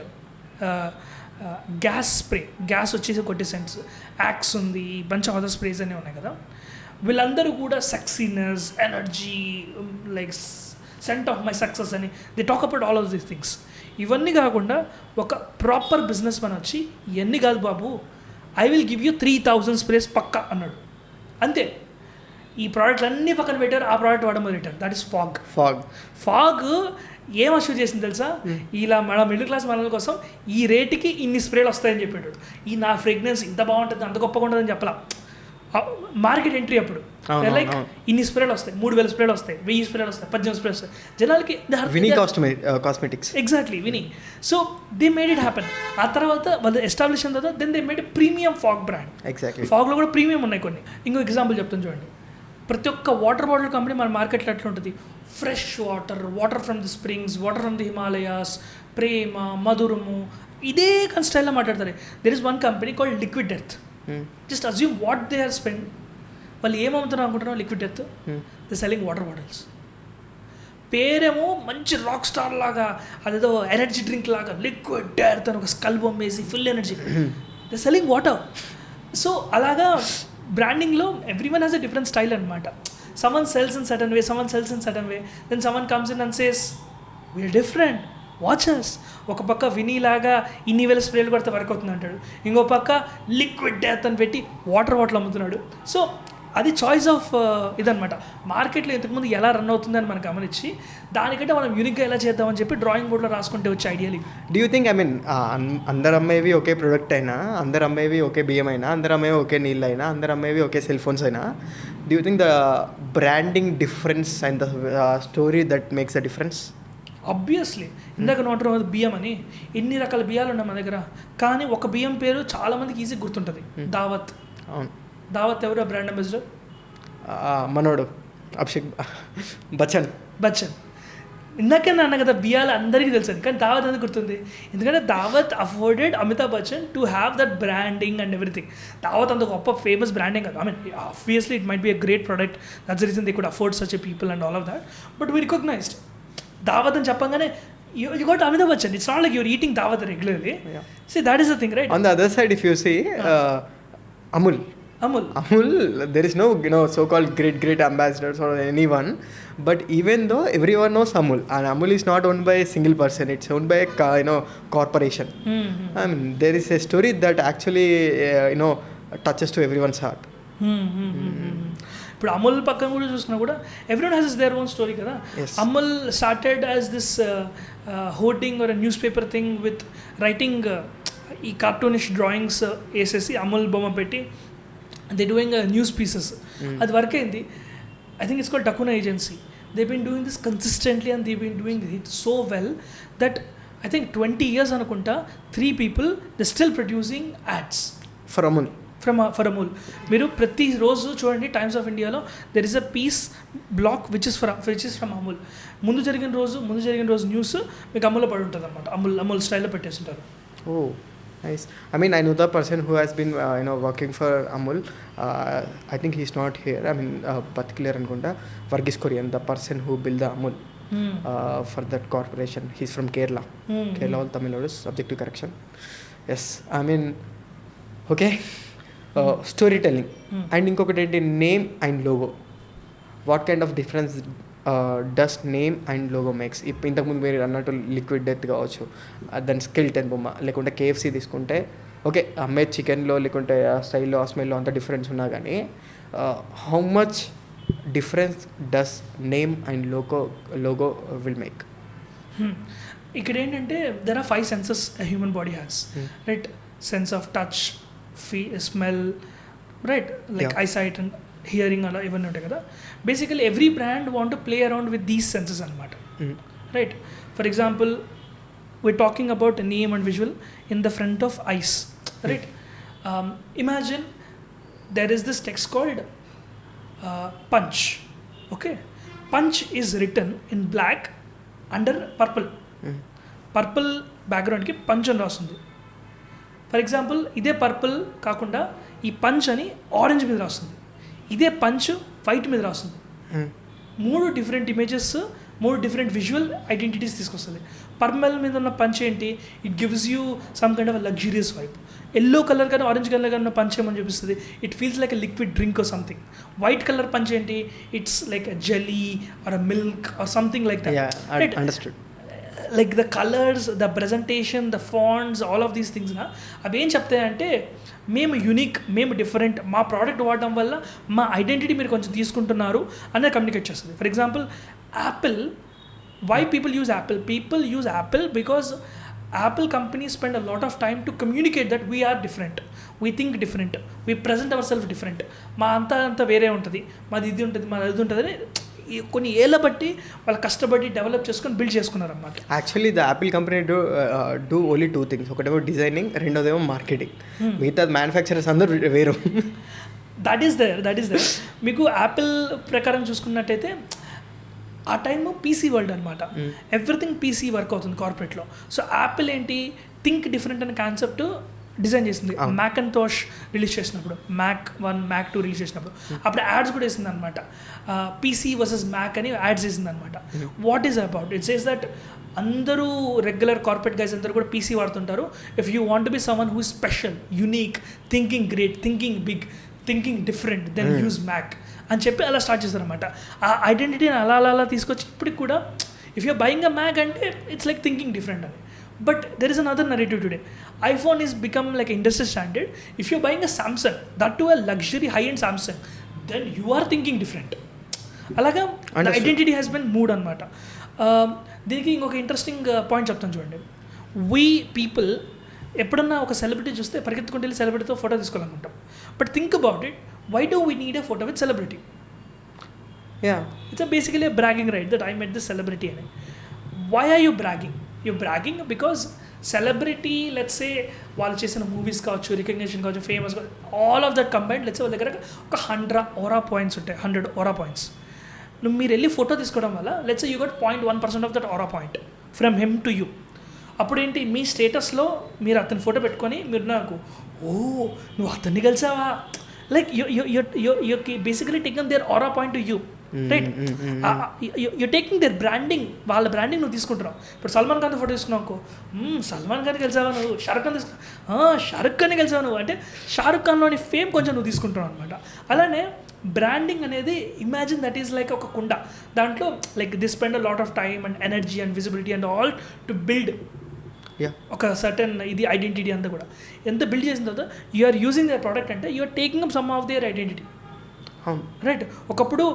gas spray, gas వచ్చేసి కొట్టే సెంట్స్, యాక్స్ ఉంది, బంచ్ ఆఫ్ అదర్ స్ప్రేస్ అన్నీ ఉన్నాయి కదా. వీళ్ళందరూ కూడా sexiness, energy, like scent of my success అని they talk about all of these things. ఇవన్నీ కాకుండా ఒక ప్రాపర్ బిజినెస్ మ్యాన్ వచ్చి ఇవన్నీ కాదు బాబు, I will give you 3000 sprays పక్కా అన్నాడు. అంతే. ఈ ప్రోడక్ట్లు అన్నీ పక్కన పెట్టారు, ఆ ప్రోడక్ట్ వాడడం మొదలెట్టారు. దట్ ఈస్ ఫాగ్ ఏం అష్యూర్ చేసింది తెలుసా? ఇలా మన మిడిల్ క్లాస్ మనల కోసం ఈ రేటుకి ఇన్ని స్ప్రేలు వస్తాయని చెప్పాడు. ఈ నా ఫ్రేగ్రెన్స్ ఇంత బాగుంటుంది, అంత గొప్పగా ఉంటుందని చెప్పలా. మార్కెట్ ఎంట్రీ అప్పుడు లైక్ ఇన్ని స్ప్రేలు వస్తాయి, 3000 స్ప్రేలు వస్తాయి, 1000 స్ప్రేలు వస్తాయి, 18 స్ప్రేలు వస్తాయి జనాలకి. కాస్మెటిక్స్ ఎగ్జాక్ట్లీ విని. So they made it happen. ఆ తర్వాత వాళ్ళు ఎస్టాబ్లిష్ అయిన తర్వాత then they made premium Fogg brand. Exactly. ఫాగ్లో కూడా ప్రీమియం ఉన్నాయి కొన్ని. ఇంకో ఎగ్జాంపుల్ చెప్తాను చూడండి. ప్రతి ఒక్క వాటర్ బాటిల్ కంపెనీ మన మార్కెట్లో ఎట్లా ఉంటుంది? Fresh water from the springs, water from the Himalayas, ప్రేమ, మధురము, ఇదే కానీ స్టైల్లో మాట్లాడతారు. There is one company called Liquid Death. Just assume what they are spend. వాళ్ళు ఏమవుతున్నారు అనుకుంటున్నావు? Liquid Death. They selling water bottles. పేరేమో మంచి రాక్ స్టార్ లాగా, అదేదో ఎనర్జీ డ్రింక్ లాగా, లిక్విడ్ డెత్ అని ఒక స్కల్ బొమ్మేసి full energy. They selling water. So అలాగా బ్రాండింగ్లో every one has a different style అనమాట. Someone sells in certain way, someone sells in certain way, then someone comes in and says we're different, watchers. ఒక పక్క వినీలాగా ఇన్ని వేల స్ప్రేలు కొడితే work అవుతుంది అంటాడు, ఇంకో పక్క లిక్విడ్ డెత్ అని పెట్టి వాటర్ బాటిల్ అమ్ముతున్నాడు. సో అది చాయిస్ ఆఫ్ ఇదనమాట. మార్కెట్లో ఇంతకుముందు ఎలా రన్ అవుతుందని మనం గమనించి దానికంటే మనం యూనిక్గా ఎలా చేద్దామని చెప్పి డ్రాయింగ్ బోర్డ్లో రాసుకుంటే వచ్చే ఐడియాలు. Do you think, I mean అందరు అమ్మేవి ఒకే ప్రోడక్ట్ అయినా, అందరు అమ్మేవి ఒకే బియ్యం అయినా, అందరు అమ్మేవి ఒకే నీళ్ళు అయినా, అందరు అమ్మేవి ఒకే సెల్ ఫోన్స్ అయినా, do you think the branding difference and the story that makes a difference? Obviously. ఇందాక నోటర్ బియ్యం అని ఎన్ని రకాల బియ్యాలు ఉన్నాయి మన దగ్గర, కానీ ఒక బియ్యం పేరు చాలామందికి ఈజీ గుర్తుంటుంది, దావత్. అవును. దావత్ ఎవరు బ్రాండ్ అంబాసిడర్? మనోడు అభిషేక్ బచ్చన్. ఇందాకే అన్న కదా బియ్యాలు అందరికీ తెలుసు, కానీ దావత్ ఎందుకు గుర్తుంది? ఎందుకంటే Daawat afforded Amitabh Bachchan to have that branding and everything. Daawat అంత గొప్ప ఫేమస్ బ్రాండింగ్ కదా. I mean obviously it might be a great product, that's the reason they could afford such a people and all of that. But we recognised Daawat అని చెప్పగానే you got Amitabh Bachchan. It's not like you're eating Dawat regularly. Yeah. See, that is the thing, right? On the other side, if you see Amul, there is no so-called great ambassadors or anyone. But even though everyone knows Amul, and Amul is not owned by a single person, it's owned by a corporation. Mm-hmm. I mean, there is a story that actually touches to everyone's heart. ఇప్పుడు అమూల్ పక్కన కూడా చూసుకున్నా కూడా everyone has their own story కదా. Amul started as this hoarding or newspaper thing with writing ఈ cartoonish drawings వేసేసి అమూల్ బొమ్మ పెట్టి దే డూయింగ్ న్యూస్ పీసెస్. అది వర్క్ అయింది. I think it's called daCunha agency. They been doing this consistently and they been doing it so well that I think 20 years అనుకుంటా 3 people they still producing ads for Amul. For Amul. మీరు ప్రతిరోజు చూడండి Times of ఇండియాలో there is a piece block which is from Amul. ముందు జరిగిన రోజు news మీకు అమూల్లో పడి ఉంటుంది అనమాట. అమూల్ స్టైల్లో పెట్టేస్తుంటారు. Oh nice. I mean I know the person who has been working for Amul. I think he's not here. I mean particular అనుకుంటా Verghese Kurien, the person who build the Amul for that corporation. He's from Kerala. Kerala వాళ్ళు Tamil Nadu, subject to correction. Yes, I mean okay. Storytelling. And ఇంకొకటి ఏంటి, name and logo. What kind of difference does name and logo makes. ఇంతకుముందు మీరు అన్నట్టు liquid death కావచ్చు, దాని skeleton బొమ్మ, లేకుంటే కేఎఫ్సీ తీసుకుంటే ఓకే అమ్మే చికెన్లో లేకుంటే ఆ స్టైల్లో ఆ స్మెల్లో అంత డిఫరెన్స్ ఉన్నా కానీ how much difference does name and logo will make. ఇక్కడ ఏంటంటే there are 5 senses human body has, right? Sense of touch, smell, right, like eyesight and hearing, అలా ఇవన్నీ ఉంటాయి కదా. Basically every brand want to play around with these senses అనమాట, right? For example we're talking about name and visual in the front of eyes, right? Imagine there is this text called punch, okay? Punch is written in black under purple background ki punch అని రాస్తుంది. For example ఇదే purple కాకుండా ఈ punch అని orange మీద రాస్తుంది, ఇదే punch white మీద రాస్తుంది. 3 different images, 3 different visual identities తీసుకొస్తుంది. పర్మల్ మీద ఉన్న పంచ్ ఏంటి, it gives you some kind of luxurious vibe. Yellow colour కానీ ఆరెంజ్ కలర్ కానీ ఉన్న పంచ్ ఏమని చూపిస్తుంది, it feels like a liquid drink or something. White colour punch ఏంటి, it's like a jelly or a milk or something like that. Understood. Like the colours, the presentation, the fonts, all of these things అవి ఏం చెప్తాయంటే మేము unique, మేము different, మా product వాడడం వల్ల మా identity మీరు కొంచెం తీసుకుంటున్నారు అనేది కమ్యూనికేట్ చేస్తుంది. For example Apple, why people use apple because Apple companies spend a lot of time to communicate that we are different, we think different, we present ourselves different. మా అంతా వేరే ఉంటుంది, మాది ఇది ఉంటుంది, మాది అది ఉంటుంది అని కొన్ని ఏళ్ళ బట్టి వాళ్ళు కష్టపడి డెవలప్ చేసుకొని బిల్డ్ చేసుకున్నారు అన్నమాట. Actually the Apple company do only 2 things. ఒకటేమో డిజైనింగ్, రెండోదేమో మార్కెటింగ్. మిగతా మ్యానుఫ్యాక్చరర్స్ అందరూ వేరు. That is there. మీకు యాపిల్ ప్రకారం చూసుకున్నట్టయితే ఆ టైమ్ పీసీ వరల్డ్ అనమాట. ఎవ్రీథింగ్ పీసీ వర్క్ అవుతుంది కార్పొరేట్లో. సో యాపిల్ ఏంటి, థింక్ డిఫరెంట్ అనే కాన్సెప్ట్ డిజైన్ చేసింది. మ్యాకంతోష్ రిలీజ్ చేసినప్పుడు, మ్యాక్ 1, మ్యాక్ 2 రిలీజ్ చేసినప్పుడు అప్పుడు యాడ్స్ కూడా వేసింది అనమాట. పీసీ వర్సెస్ మ్యాక్ అని యాడ్స్ వేసింది అనమాట. What is about it says that అందరూ రెగ్యులర్ కార్పొరేట్ గైస్ అందరూ కూడా పీసీ వాడుతుంటారు. If you want be someone who special, unique, thinking great, thinking big, thinking different, then use Mac అని చెప్పి అలా స్టార్ట్ చేస్తారనమాట. ఆ ఐడెంటిటీని అలా తీసుకొచ్చి ఇప్పటికి కూడా if you're buying a Mac అంటే ఇట్స్ లైక్ థింకింగ్ డిఫరెంట్ అని. But there is another narrative today. IPhone is become like industry standard. If you're buying a Samsung, that to a luxury high and Samsung, then you are thinking different. అలాగా identity has been moved అనమాట. దీనికి ఇంకొక interesting point చెప్తాను చూడండి. We people ఎప్పుడన్నా ఒక celebrity చూస్తే పరిగెత్తుకుంటూ వెళ్ళి సెలబ్రిటీతో ఫోటో తీసుకోవాలనుకుంటాం. But think about it, why do we need a photo with celebrity? Yeah, it's basically a bragging right that I met this celebrity. Why are you bragging? You're bragging because celebrity, let's say వాళ్ళు చేసిన movies కావచ్చు, recognition కావచ్చు, famous కావచ్చు, all of that combined let's say వాళ్ళ దగ్గర ఒక 100 aura points ఉంటాయి. 100 aura points. మీరు వెళ్ళి ఫోటో తీసుకోవడం వల్ల let's say you got 0.1% of that aura point from him to you. అప్పుడేంటి, మీ స్టేటస్లో మీరు అతని ఫోటో పెట్టుకొని మీరు నాకు ఓ నువ్వు అతన్ని కలిసావా, like you're basically taking their aura point to you, right? You're taking their branding, వాళ్ళ బ్రాండింగ్ నువ్వు తీసుకుంటున్నావు. ఇప్పుడు సల్మాన్ ఖాన్ ఫోటో తీసుకున్నావు అనుకో, సల్మాన్ ఖాన్ కలిసావా నువ్వు, షారుఖ్ ఖాన్ షారుఖ్ ఖాన్ కలిసావా నువ్వు అంటే షారుఖ్ ఖాన్లోని ఫేమ్ కొంచెం నువ్వు తీసుకుంటున్నావు అనమాట. అలానే బ్రాండింగ్ అనేది ఇమాజిన్ దట్ ఈస్ లైక్ ఒక కుండ, దాంట్లో like the spend a lot of time and energy and visibility and all to build ఒక సర్టన్ ఇది ఐడెంటిటీ అంతా కూడా. ఎంత బిల్డ్ చేసిన తర్వాత యూఆర్ యూజింగ్ దర్ ప్రోడక్ట్ అంటే you're taking up some of their identity, right? ఒకప్పుడు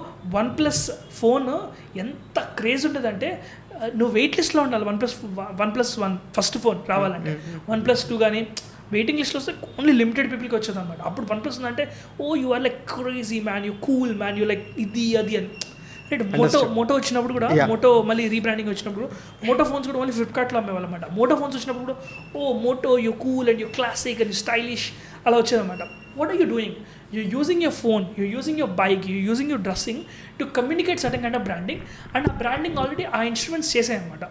OnePlus ఫోన్ ఎంత క్రేజ్ ఉంటుందంటే నువ్వు వెయిట్ లిస్ట్లో ఉండాలి. OnePlus one first phone రావాలంటే, OnePlus 2 కానీ వెయిటింగ్ లిస్ట్లో వస్తే ఓన్లీ లిమిటెడ్ పీపుల్కి వచ్చేది అనమాట. అప్పుడు OnePlus ఉందంటే oh you are like crazy man, you cool man, you like ఇది అది అని. రైట్? మోటో వచ్చినప్పుడు కూడా, మోటో మళ్ళీ రీబ్రాండింగ్ వచ్చినప్పుడు మోటో ఫోన్స్ కూడా ఓన్లీ ఫ్లిప్కార్ట్లో అమ్మేవాళ్ళమాట. మోటో ఫోన్స్ వచ్చినప్పుడు కూడా oh Moto, you cool and you classic and you stylish అలా వచ్చేదన్నమాట. What are you doing? you're using your phone, you're using your bike, you're using your dressing to communicate certain kind of branding, and ఆ branding already ఆ instruments చేసాయి అనమాట.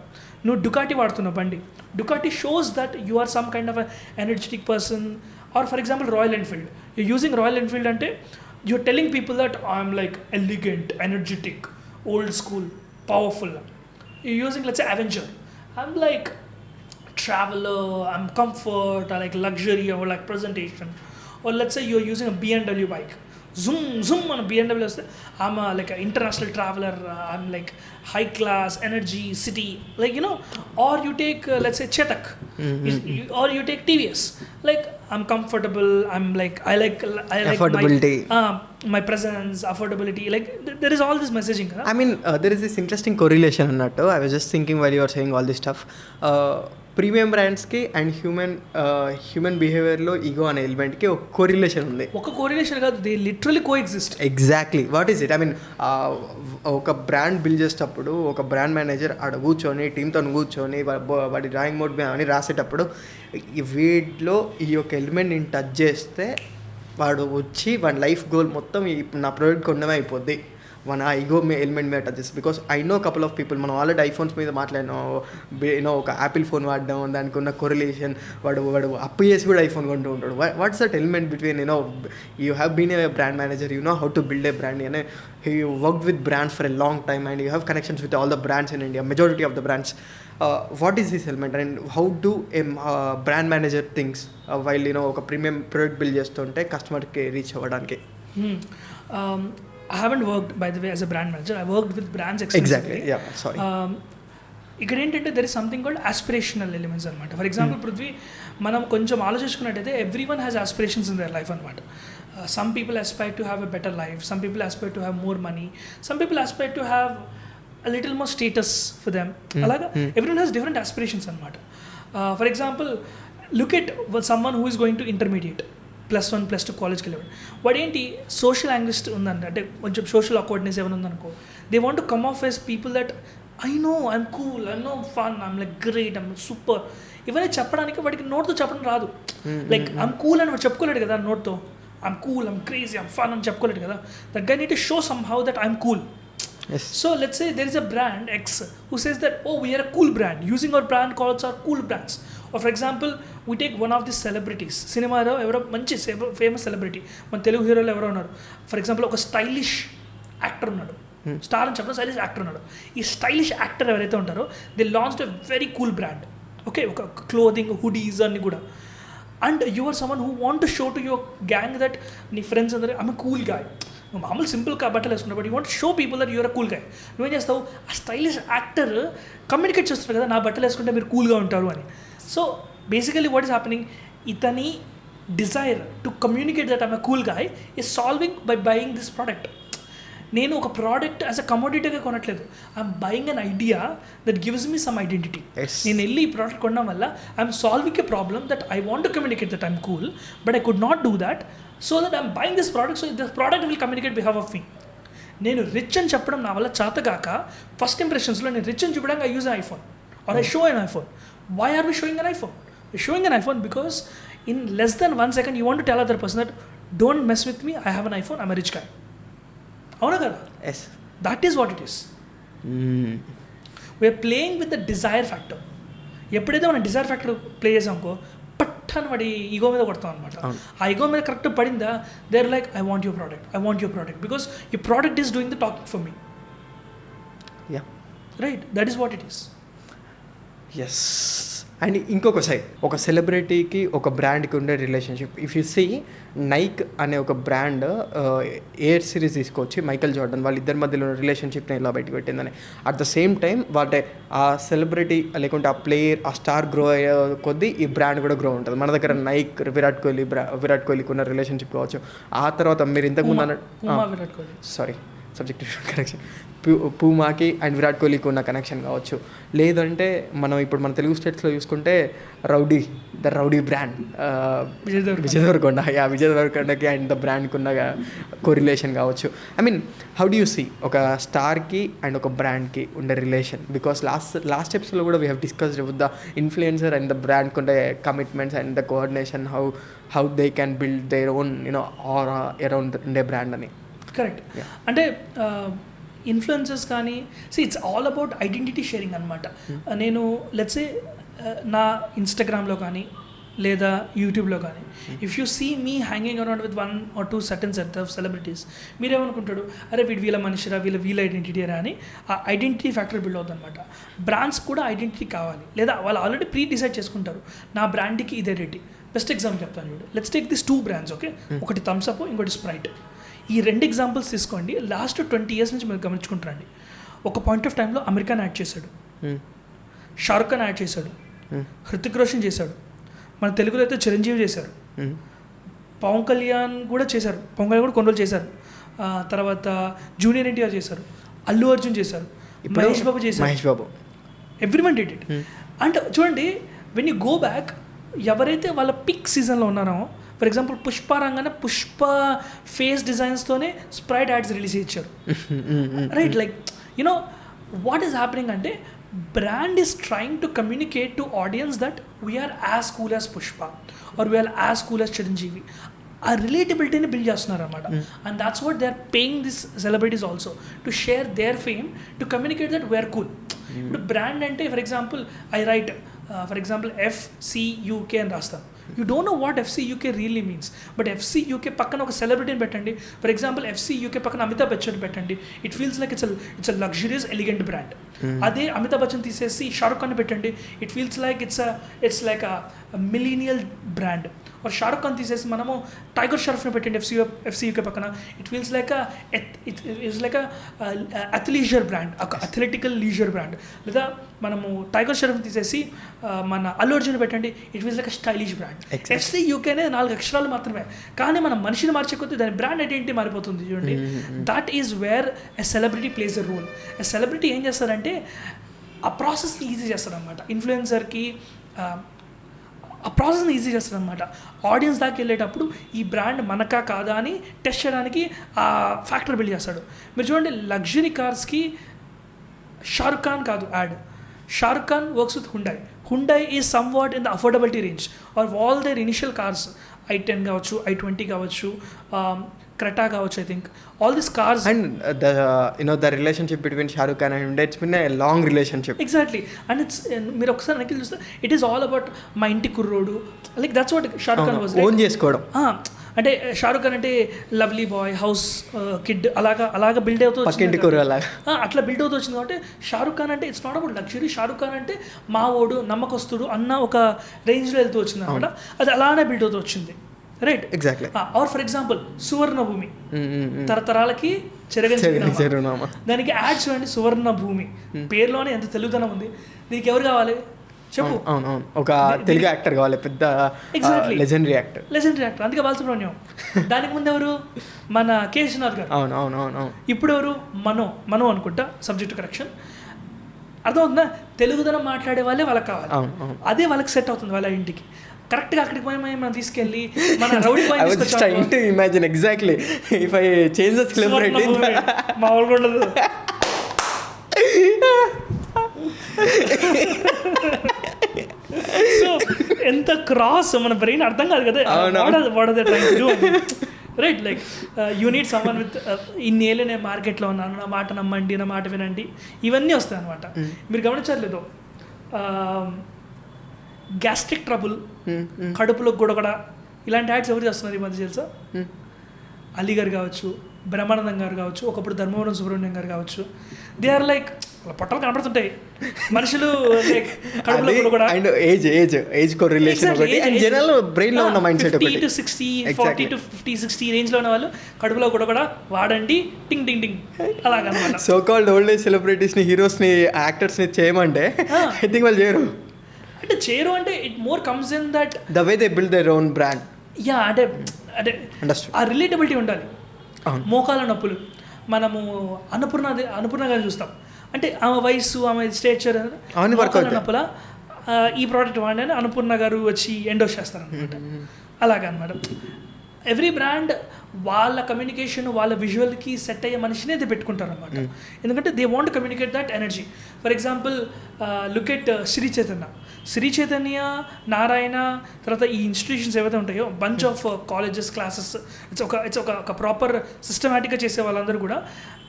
నువ్వు Ducati వాడుతున్నావు బండి, Ducati shows that you are some kind of energetic person. Or for example Royal Enfield, you using Royal Enfield అంటే you're telling people that I'm like elegant, energetic, old school, powerful. You're using, let's say, Avenger, I'm like traveler, I'm comfort, I like luxury, or like presentation. or let's say you're using a BMW bike. Zoom on a BMW వస్తే I'm like an international traveler, I'm like high class, energy, city, like you know. Or you take let's say Chetak, or you take TVS, like I'm comfortable, I'm like I like affordability, my presence, affordability, like there is all this messaging కదా. I mean, there is this interesting correlation అన్నట్టు. I was just thinking while you were saying all this stuff. Premium బ్రాండ్స్కి and human బిహేవియర్లో ego అనే ఎలిమెంట్కి ఒక correlation ఉంది. ఒక correlation కాదు, they literally coexist. Exactly, what is it? I mean, ఒక బ్రాండ్ బిల్డ్ చేసేటప్పుడు ఒక బ్రాండ్ మేనేజర్ ఆడ కూర్చొని టీంతో కూర్చొని వాడి డ్రాయింగ్ మోడ్ అని రాసేటప్పుడు వీటిలో ఈ యొక్క ఎలిమెంట్ నేను టచ్ చేస్తే వాడు వచ్చి వాడి లైఫ్ గోల్ మొత్తం నా ప్రోడక్ట్ కొనడమే అయిపోద్ది, మన ఈగో ఎలిమెంట్ మీద టచ్ చేస్తుంది. Because I know couple of people, మనం ఆల్రెడీ ఐఫోన్స్ మీద మాట్లాడినాం, యూనో ఒక యాపిల్ ఫోన్ వాడడం, దానికి ఉన్న కొరిలేషన్, వాడు అప్పు చేసి కూడా ఐఫోన్ కొంటూ ఉంటాడు. What's that element between, you know you have been a brand manager, you know how to build a brand, and you worked with brands for a long time and you have connections with all the brands in India, majority of the brands. What is this element and how do a brand manager thinks while ఒక premium product build చేస్తుంటే కస్టమర్కి reach అవ్వడానికి? I haven't worked, by the way, as a brand manager. I worked with brands extensively. Exactly, yeah, sorry. ఇక్కడ ఏంటంటే there is something called aspirational elements అనమాట. For example Prithvi, మనం కొంచెం ఆలోచించుకున్నట్టయితే every one has aspirations in their life అనమాట. Some people aspire to have a better life, some people aspire to have more money, some people aspire to have a little more status for them. అలాగా every one has different aspirations అనమాట. For example, look at someone who is going to intermediate, +1 +2 కాలేజ్కి వెళ్ళాడు. వాడు ఏంటి social యాంగ్విస్ట్ ఉందండి, అంటే కొంచెం social awkwardness ఏమైనా ఉందనుకో, they want to come off as people that I know I'm cool, I know fun, I'm like great, I'm super. ఇవన్నీ చెప్పడానికి వాడికి నోట్తో చెప్పడం రాదు. లైక్ ఐఎమ్ కూల్ అని వాడు చెప్పుకోలేడు కదా నోట్తో. I'm cool, I'm crazy, I'm fun అని చెప్పుకోలేడు కదా. That guy need to show somehow that I'm cool. Yes. So let's say there is a brand X who says that, oh, we are a cool brand, using our brand calls our cool brands. Or for example, we take one of the celebrities, సినిమాలో ఎవరో మంచి famous celebrity, మన తెలుగు హీరోలు ఎవరో ఉన్నారు. For example ఒక stylish actor ఉన్నాడు, star అని చెప్పడం, స్టైలిష్ యాక్టర్ ఉన్నాడు. ఈ స్టైలిష్ యాక్టర్ ఎవరైతే ఉంటారో they launched a very cool brand. Okay, ఒక క్లోదింగ్, హుడీస్ అన్ని కూడా. And you are someone who want to show to your gang that నీ ఫ్రెండ్స్ అందరూ ఐఎమ్ ఎ కూల్ గాయ్. నువ్వు మామూలు సింపుల్ బట్టలు వేసుకున్నావు, but you want show people that you're a cool guy. నువ్వేం చేస్తావు, ఆ స్టైలిష్ యాక్టర్ కమ్యూనికేట్ చేస్తారు కదా, నా బట్టలు వేసుకుంటే మీరు కూల్గా ఉంటారు అని. So basically what is happening, ఇతని desire to communicate that I'm a cool guy is solving by buying this product. నేను ఒక ప్రోడక్ట్ యాజ్ అ కమోడిటీగా కొనట్లేదు, I'm buying an idea that gives me some identity. నేను వెళ్ళి ఈ product కొనడం వల్ల I'm solving a problem that I want to communicate that I'm cool, but I could not do that. So that I'm buying this product, so this product will communicate behalf of me. నేను rich అని చెప్పడం నా వల్ల చేతగాక first ఇంప్రెషన్స్లో నేను rich అని చూపడానికి I use an iPhone or I show an iPhone. Why are we showing an iPhone? We're showing an iPhone because in less than 1 second you want to tell other person that don't mess with me, I have an iPhone, I'm a rich guy. Avuna kada? Yes. That is what it is. We are playing with the desire factor. ఎప్పుడైతే మనం Dzire factor play చేసామనుకో పట్టని వాడి ego మీద కొడతాం అనమాట. ఆ ego మీద correct పడిందా, they are like I want your product, I want your product, because your product is doing the talking for me. Yeah, right, that is what it is. Yes. And ఇంకొక side, ఒక సెలబ్రిటీకి ఒక బ్రాండ్కి ఉండే relationship. If you see Nike అనే ఒక brand Air series తీసుకొచ్చి Michael Jordan వాళ్ళిద్దరి మధ్యలో ఉన్న రిలేషన్షిప్ని ఎలా బయటకు పెట్టిందని, అట్ ద సేమ్ టైం వాళ్ళ ఆ సెలబ్రిటీ లేకుంటే ఆ ప్లేయర్ ఆ స్టార్ గ్రో అయ్యే కొద్దీ ఈ బ్రాండ్ కూడా గ్రో ఉంటుంది. మన దగ్గర నైక్ విరాట్ కోహ్లీకి ఉన్న రిలేషన్షిప్ కావచ్చు. ఆ తర్వాత మీరు ఇంతకుముందు అన్నట్టు, సారీ సబ్జెక్ట్ కరెక్షన్, పూమాకి అండ్ విరాట్ కోహ్లీకి ఉన్న కనెక్షన్ కావచ్చు. లేదంటే మనం ఇప్పుడు మన తెలుగు స్టేట్స్లో చూసుకుంటే ద రౌడీ బ్రాండ్ విజయ్ దేవరకొండకి అండ్ ద బ్రాండ్కి ఉన్న కోరిలేషన్ కావచ్చు. I mean, how do you see ఒక స్టార్కి అండ్ ఒక బ్రాండ్కి ఉండే రిలేషన్? బికాస్ లాస్ట్ ఎపిసోడ్లో కూడా we have discussed with the influencer and the బ్రాండ్కి ఉండే commitments and the coordination, how they can build their own or around ఉండే బ్రాండ్ అని. కరెక్ట్. అంటే ఇన్ఫ్లుయెన్సర్స్ కానీ it's all about identity sharing అనమాట. నేను లెట్సే నా ఇన్స్టాగ్రామ్లో కానీ లేదా యూట్యూబ్లో కానీ if you see me hanging around with 1 or 2 certain set of celebrities, మీరేమనుకుంటాడు, అరే వీళ్ళ మనిషిరా, వీళ్ళ ఐడెంటిటీరా అని ఆ ఐడెంటిటీ ఫ్యాక్టర్ బిల్డ్ అవుతుంది అనమాట. బ్రాండ్స్ కూడా ఐడెంటిటీ కావాలి, లేదా వాళ్ళు ఆల్రెడీ ప్రీ డిసైడ్ చేసుకుంటారు, నా బ్రాండ్కి ఇదే రేటి, బెస్ట్ ఎగ్జాంపుల్ చెప్తాను చూడు. Let's take this 2 brands, okay. ఒకటి థమ్స్ అప్, ఇంకోటి స్ప్రైట్. ఈ 2 ఎగ్జాంపుల్స్ తీసుకోండి. లాస్ట్ 20 years నుంచి మీరు గమనించుకుంటారండి. ఒక పాయింట్ ఆఫ్ టైంలో అమెరికాన్ యాడ్ చేశాడు, షారుఖ్ ఖాన్ యాడ్ చేశాడు, హృతిక్ రోషన్ చేశాడు, మన తెలుగులో అయితే చిరంజీవి చేశారు, పవన్ కళ్యాణ్ కూడా చేశారు, పవన్ కళ్యాణ్ కూడా కొన్ని రోజులు చేశారు, తర్వాత జూనియర్ ఎన్టీఆర్ చేశారు, అల్లు అర్జున్ చేశారు, మహేష్ బాబు చేశారు, ఎవ్రీవన్ డిడ్ ఇట్. అండ్ చూడండి, వెన్ యూ గో బ్యాక్, ఎవరైతే వాళ్ళ పిక్ సీజన్లో ఉన్నారో, ఫర్ ఎగ్జాంపుల్ పుష్ప రంగానే పుష్ప ఫేస్ డిజైన్స్తోనే స్ప్రైట్ యాడ్స్ రిలీజ్ చేయించారు, right? Like you know what is happening అంటే, brand is trying to communicate to audience that we are as cool as Pushpa or we are as cool as Chiranjeevi. ఆ రిలేటబిలిటీని build చేస్తున్నారు అనమాట. And that's what they are paying this celebrities also to share their fame, to communicate that we're cool. ఇప్పుడు brand అంటే for example I write for example FCUK అని రాస్తాను. You don't know what FCUK really means, but FCUK పక్కన ఒక సెలబ్రిటీని పెట్టండి. For example FCUK పక్కన అమితాబ్ బచ్చన్ పెట్టండి, it feels like it's a luxurious elegant brand. అదే అమితాబ్ బచ్చన్ తీసేసి షారుఖ్ ఖాన్ పెట్టండి, it feels like it's like a millennial brand. और शाहरुख खान తీసేసి మనము టైగర్ షరఫ్ని పెట్టండి FCUK పక్కన, it feels like it's like athleisure brand, athletical leisure brand. లేదా మనము టైగర్ షరఫ్ని తీసేసి మన అల్లు అర్జున్ పెట్టండి, it feels like stylish brand. FCUK అనేది 4 అక్షరాలు మాత్రమే, కానీ మనం మనిషిని మార్చే కొద్దీ దాని బ్రాండ్ ఐడెంటిటీ మారిపోతుంది. చూడండి, that is where a celebrity plays a role. A celebrity ఏం చేస్తారంటే ఆ ప్రాసెస్ని ఈజీ చేస్తారనమాట. ఇన్ఫ్లుయెన్సర్కి ఆ ప్రాసెస్ని ఈజీ చేస్తారనమాట. ఆడియన్స్ దాకా వెళ్ళేటప్పుడు ఈ బ్రాండ్ మనకా కాదా అని టెస్ట్ చేయడానికి ఆ ఫ్యాక్టర్ బిల్డ్ చేస్తాడు. మీరు చూడండి, లగ్జరీ కార్స్కి షారుఖ్ ఖాన్ కాదు ad, Shahrukh Khan works with Hyundai is somewhat in the affordability range or all their initial cars, i10 కావచ్చు, i20 కావచ్చు, క్రెటా కావచ్చు, I think all this cars. And the relationship between Shahrukh Khan and it's been a long relationship. Exactly. And it's మీరు ఒకసారి నిఖిల్ చూస్తే it is all about మా ఇంటి కుర్రోడు, like that's what Shahrukh Khan was. Own చేసుకోవడం అంటే షారుఖ్ ఖాన్ అంటే లవ్లీ బాయ్, హౌస్ కిడ్, అలాగా బిల్డ్ అవుతూ అట్లా బిల్డ్ అవుతూ వచ్చింది. కాబట్టి షారుఖ్ ఖాన్ అంటే it's not about luxury, Shahrukh Khan అంటే మా ఓడు, నమ్మకస్తుడు అన్న ఒక రేంజ్లో వెళ్తూ వచ్చింది అనమాట. అది అలానే బిల్డ్ అవుతూ వచ్చింది, right? Exactly. Or for example Suvarna Bhoomi, తరతరాలకి చెరగని, దానికి యాడ్ చూడండి, సువర్ణ భూమి పేరులోనే ఎంత తెలుగుదనం ఉంది. దీనికి ఎవరు కావాలి చెప్పు? అవును, ఒక తెలుగు యాక్టర్ కావాలి, పెద్ద లెజెండరీ యాక్టర్. అందుకే బాలసుబ్రహ్మణ్యం. దానికి ముందు ఎవరు? మన కేశనాథ్ గారు. అవును. ఇప్పుడు ఎవరు? మనో అనుకుంటా, సబ్జెక్ట్ కరెక్షన్. అర్థమవుతుందా? తెలుగుదనం మాట్లాడే వాళ్ళే వాళ్ళకి కావాలి, అదే వాళ్ళకి సెట్ అవుతుంది వాళ్ళ ఇంటికి. కరెక్ట్గా అక్కడికి పోయి మనం తీసుకెళ్ళి మన rowdy boy imagine exactly if I change the celebrity మా వాళ్ళు ఉండదు. సో ఎంత క్రాస్ మన బ్రెయిన్ అర్థం కాదు కదా, right? Like you need someone with ఇన్నేళ్ళు నేను మార్కెట్లో ఉన్నాను, నా మాట నమ్మండి, నా మాట వినండి, ఇవన్నీ వస్తాయి అనమాట. మీరు గమనించట్లేదు, గ్యాస్ట్రిక్ ట్రబుల్, కడుపులో గొడగడ, ఇలాంటి యాడ్స్ ఎవరు చేస్తున్నారు ఈ మధ్య తెలుసా? అలీ గారు కావచ్చు, బ్రహ్మానందం గారు కావచ్చు, ఒకప్పుడు ధర్మవరం సుబ్రహ్మణ్యం గారు కావచ్చు. దే ఆర్ లైక్ పొట్టలు కనపడుతుంటాయి మనుషులు, లైక్ కడుపులో గొడగడ. అండ్ ఏజ్ కోరిలేషన్ ఒకటి, అండ్ జనరల్ బ్రెయిన్ లో ఉన్న mind set 50 to 60, 40 to 50, 60 range లో ఉన్న వాళ్ళు కడుపులో గొడగడ వాడండి, టింగ్ టింగ్ టింగ్ అలాగనమాట. So called old age celebrities ని, హీరోస్ ని, యాక్టర్స్ ని చేయమంటే ఐ థింక్ వాళ్ళు చేయరు. అంటే చేయరు అంటే it more comes in that the way they build their own brand. Yeah, అంటే ఆ రిలేటబిలిటీ ఉండాలి. మోకాల నొప్పులు, మనము అన్నపూర్ణ గారిని చూస్తాం, అంటే ఆమె వయసు, ఆమె స్టేచర్, నొప్పుల ఈ ప్రోడక్ట్ వాడని అన్నపూర్ణ గారు వచ్చి ఎండోస్ చేస్తారనమాట. అలాగనమాట. ఎవ్రీ బ్రాండ్ వాళ్ళ కమ్యూనికేషన్, వాళ్ళ విజువల్కి సెట్ అయ్యే మనిషిని అయితే పెట్టుకుంటారు అనమాట. ఎందుకంటే they want communicate that energy. For example look at Sri Chaitanya, Narayana, తర్వాత ఈ ఇన్స్టిట్యూషన్స్ ఏవైతే ఉంటాయో, bunch of colleges, classes, it's ఒక ప్రాపర్ సిస్టమేటిక్గా చేసే వాళ్ళందరూ కూడా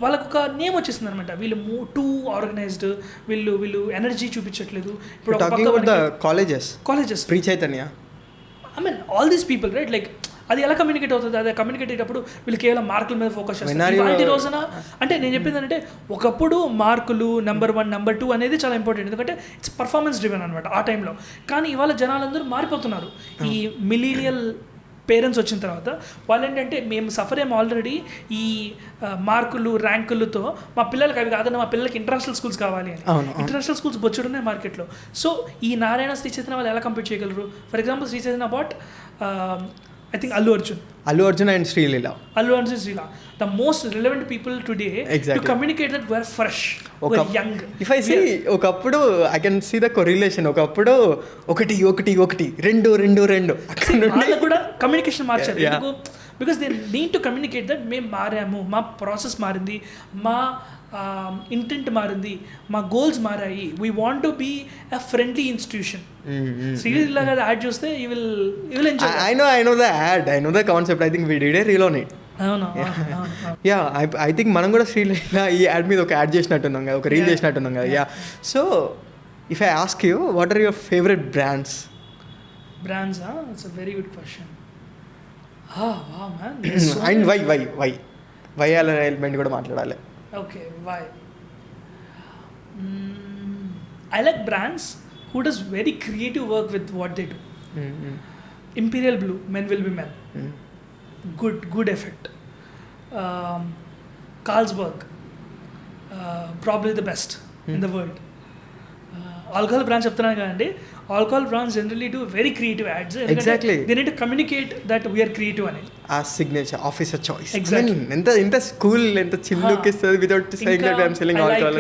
వాళ్ళకు ఒక నేమ్ వచ్చేసింది అనమాట. వీళ్ళు టూ ఆర్గనైజ్డ్, వీళ్ళు ఎనర్జీ చూపించట్లేదు. ఇప్పుడు colleges Sri Chaitanya, I mean all these people, right? Like అది ఎలా కమ్యూనికేట్ అవుతుంది? అది కమ్యూనికేట్ అయ్యేటప్పుడు వీళ్ళు కేవలం మార్కుల మీద ఫోకస్ చేస్తారు. When are you- ఇవాళ రోజున అంటే నేను చెప్పింది అంటే ఒకప్పుడు మార్కులు నెంబర్ 1 నెంబర్ 2 అనేది చాలా ఇంపార్టెంట్, ఎందుకంటే ఇట్స్ పర్ఫార్మెన్స్ డ్రివెన్ అనమాట ఆ టైంలో. కానీ ఇవాళ జనాలందరూ మారిపోతున్నారు. ఈ మిలీనియల్ పేరెంట్స్ వచ్చిన తర్వాత వాళ్ళు ఏంటంటే మేము సఫర్ ఏం ఆల్రెడీ ఈ మార్కులు ర్యాంకులతో, మా పిల్లలకి అవి కాదన్న, మా పిల్లలకి ఇంటర్నేషనల్ స్కూల్స్ కావాలి అని. ఇంటర్నేషనల్ స్కూల్స్ బొచ్చుడున్నాయి మార్కెట్లో. సో ఈ నారాయణ, శ్రీ చైతన్య వాళ్ళు ఎలా కంపీట్ చేయగలరు? For example Sri Chaitanya about I think Allu Arjun and Sreeleela. The most relevant people today to communicate that we're fresh, we're young. If I see ఒకప్పుడు I can see the correlation. ఒకప్పుడు ఒకటి రెండు అక్కడ నుండి కూడా కమ్యూనికేషన్ మార్చారు. ఎందుకు? Because they need to communicate that మేము మారాము, మా ప్రాసెస్ మారింది, మా ఇంటెంట్ మారింది, మా గోల్స్ మారాయి, we want to be a friendly institution. Sreeleela గారు యాడ్ చూస్తే you will enjoy. I know the ad, I know the concept. I think we did a reel on it. Yeah I think మనం కూడా శ్రీలీల ఈ add మీద ఒక add చేసినట్టున్నాం కదా, ఒక reel చేసినట్టున్నాం కదా. Yeah so if I ask you, what are your favourite brands? It's a very good question. And why అలా ఎలిమెంట్ కూడా మాట్లాడాలి. Okay, why I like brands who does very creative work with what they do. Imperial Blue, men will be men, good effect. Carlsberg, probably the best in the world. Alcohol brands చెప్తున్నాను కదండి, alcohol brands generally do very creative ads. Exactly. They need to communicate that we are creative అని. ఆ signature, officer choice. Exactly. ఎంత school, ఎంత chill look ఇస్తుంది without saying that I'm selling alcohol.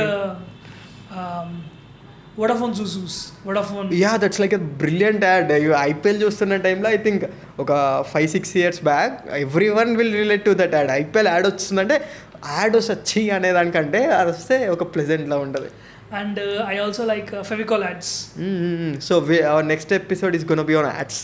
Vodafone Zuzus, Vodafone. Yeah, that's like a brilliant ad. IPL చూస్తున్న టైంలో I think ఒక 5-6 years back every one will relate to that add. IPL add వస్తుందంటే add వచ్చి అనే దానికంటే అది వస్తే ఒక ప్లెజెంట్లా ఉంటుంది. And I also like Fevicol ads. So our next episode is going to be on ads.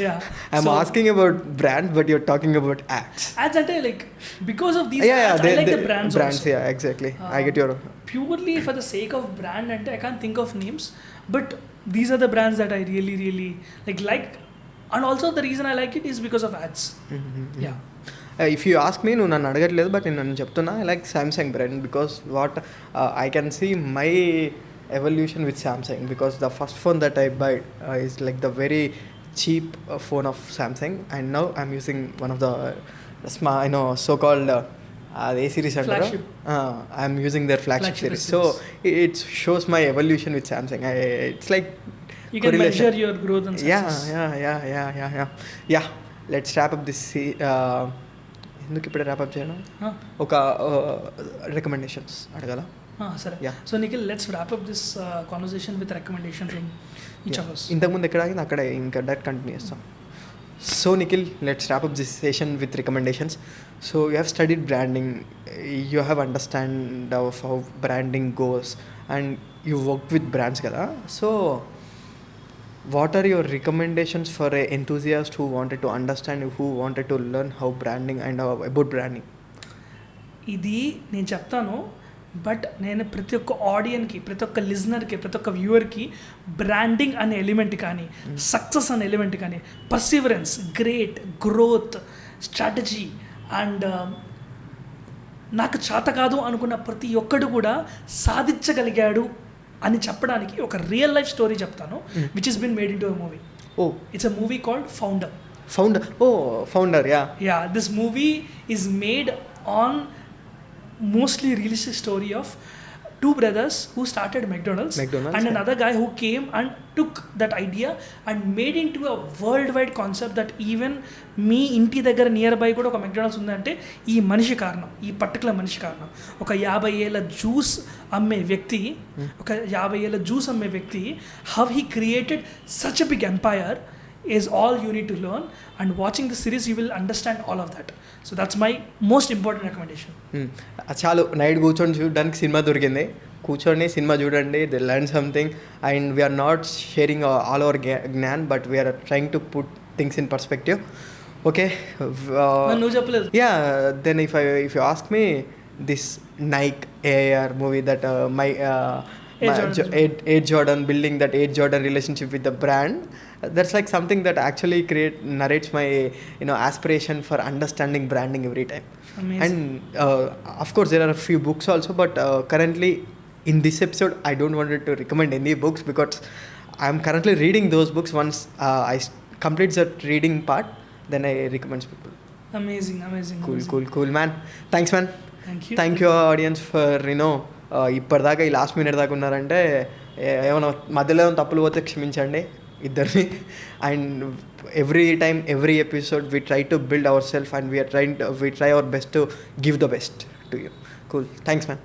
Yeah. I'm asking about brands, but you're talking about ads. Ads ante like because of these ads, I like the brands also. Yeah, exactly. I get your... Purely for the sake of brand ante I can't think of names, but these are the brands that I really like. And also the reason I like it is because of ads. Yeah. If you ask me, నువ్వు నన్ను అడగట్లేదు, but నేను చెప్తున్నా, I like Samsung brand because what I can see my evolution with Samsung, because the first phone that I buy is like the very cheap phone of Samsung, and now I'm using one of the so-called A series flagship. I'm using their flagship series. So it shows my evolution with Samsung. It's like you can measure your growth and success. Yeah. Let's wrap up this ఎందుకు ఇప్పుడు wrap up చేయను, ఒక recommendations అడగాల. సరే. So Nikhil, let's wrap up this conversation with recommendation from each of us. ఇంతకుముందు ఎక్కడ ఆగింది అక్కడ ఇంకా డైరెక్ట్ కంటిన్యూ చేస్తాం. So Nikhil, let's wrap up this session with recommendations. So you have studied branding, you have understand of how branding goes, and you worked with brands kada. So what are your recommendations for an enthusiast who wanted to understand, who wanted to learn how branding and about branding? ఇది నేను చెప్తాను, but నేను ప్రతి ఒక్క ఆడియన్కి, ప్రతి ఒక్క లిజనర్కి, ప్రతి ఒక్క వ్యూవర్కి బ్రాండింగ్ అనే ఎలిమెంట్ కానీ, సక్సెస్ అనే ఎలిమెంట్ కానీ, Perseverance, great growth, strategy and నాకు చేత కాదు అనుకున్న ప్రతి ఒక్కడు కూడా సాధించగలిగాడు అని చెప్పడానికి ఒక రియల్ లైఫ్ స్టోరీ చెప్తాను, which is been made in to a movie. It's a movie called founder. Yeah, this movie is made on mostly realistic story of two brothers who started McDonald's and another guy who came and took that idea and made into a worldwide concept that even మీ ఇంటి దగ్గర near by కూడా ఒక McDonald's ఉందంటే ఈ మనిషి కారణం, ఈ particular మనిషి కారణం. ఒక 50 ఏళ్ళ జ్యూస్ అమ్మే వ్యక్తి, how he created such a big empire is all you need to learn, and watching the series you will understand all of that. So that's my most important recommendation. చాలు, night కూర్చొని చూడడానికి సినిమా దొరికింది, కూర్చొని సినిమా చూడండి, they learn something, and we're not sharing all our జ్ఞాన్, but we're trying to put things in perspective. Okay, నువ్వు చెప్పలేదు. Yeah, then if you ask me, this Nike AAR movie that Air Jordan, building that Air Jordan relationship with the brand. That's like something that actually narrates my aspiration for understanding branding every time. Amazing. And of course there are a few books also, but currently in this episode I don't wanted to recommend any books because I'm currently reading those books. Once I complete that reading part, then I recommend people. Amazing. Cool man. Thanks man. Thank you audience for ఇప్పటిదాకా ఈ last minute దాకా ఉన్నారంటే ఏమైనా మధ్యలో ఏమైనా తప్పులు పోతే క్షమించండి ఇద్దరిని. And every episode we try to build our self and we try our best to give the best to you. Cool. Thanks man.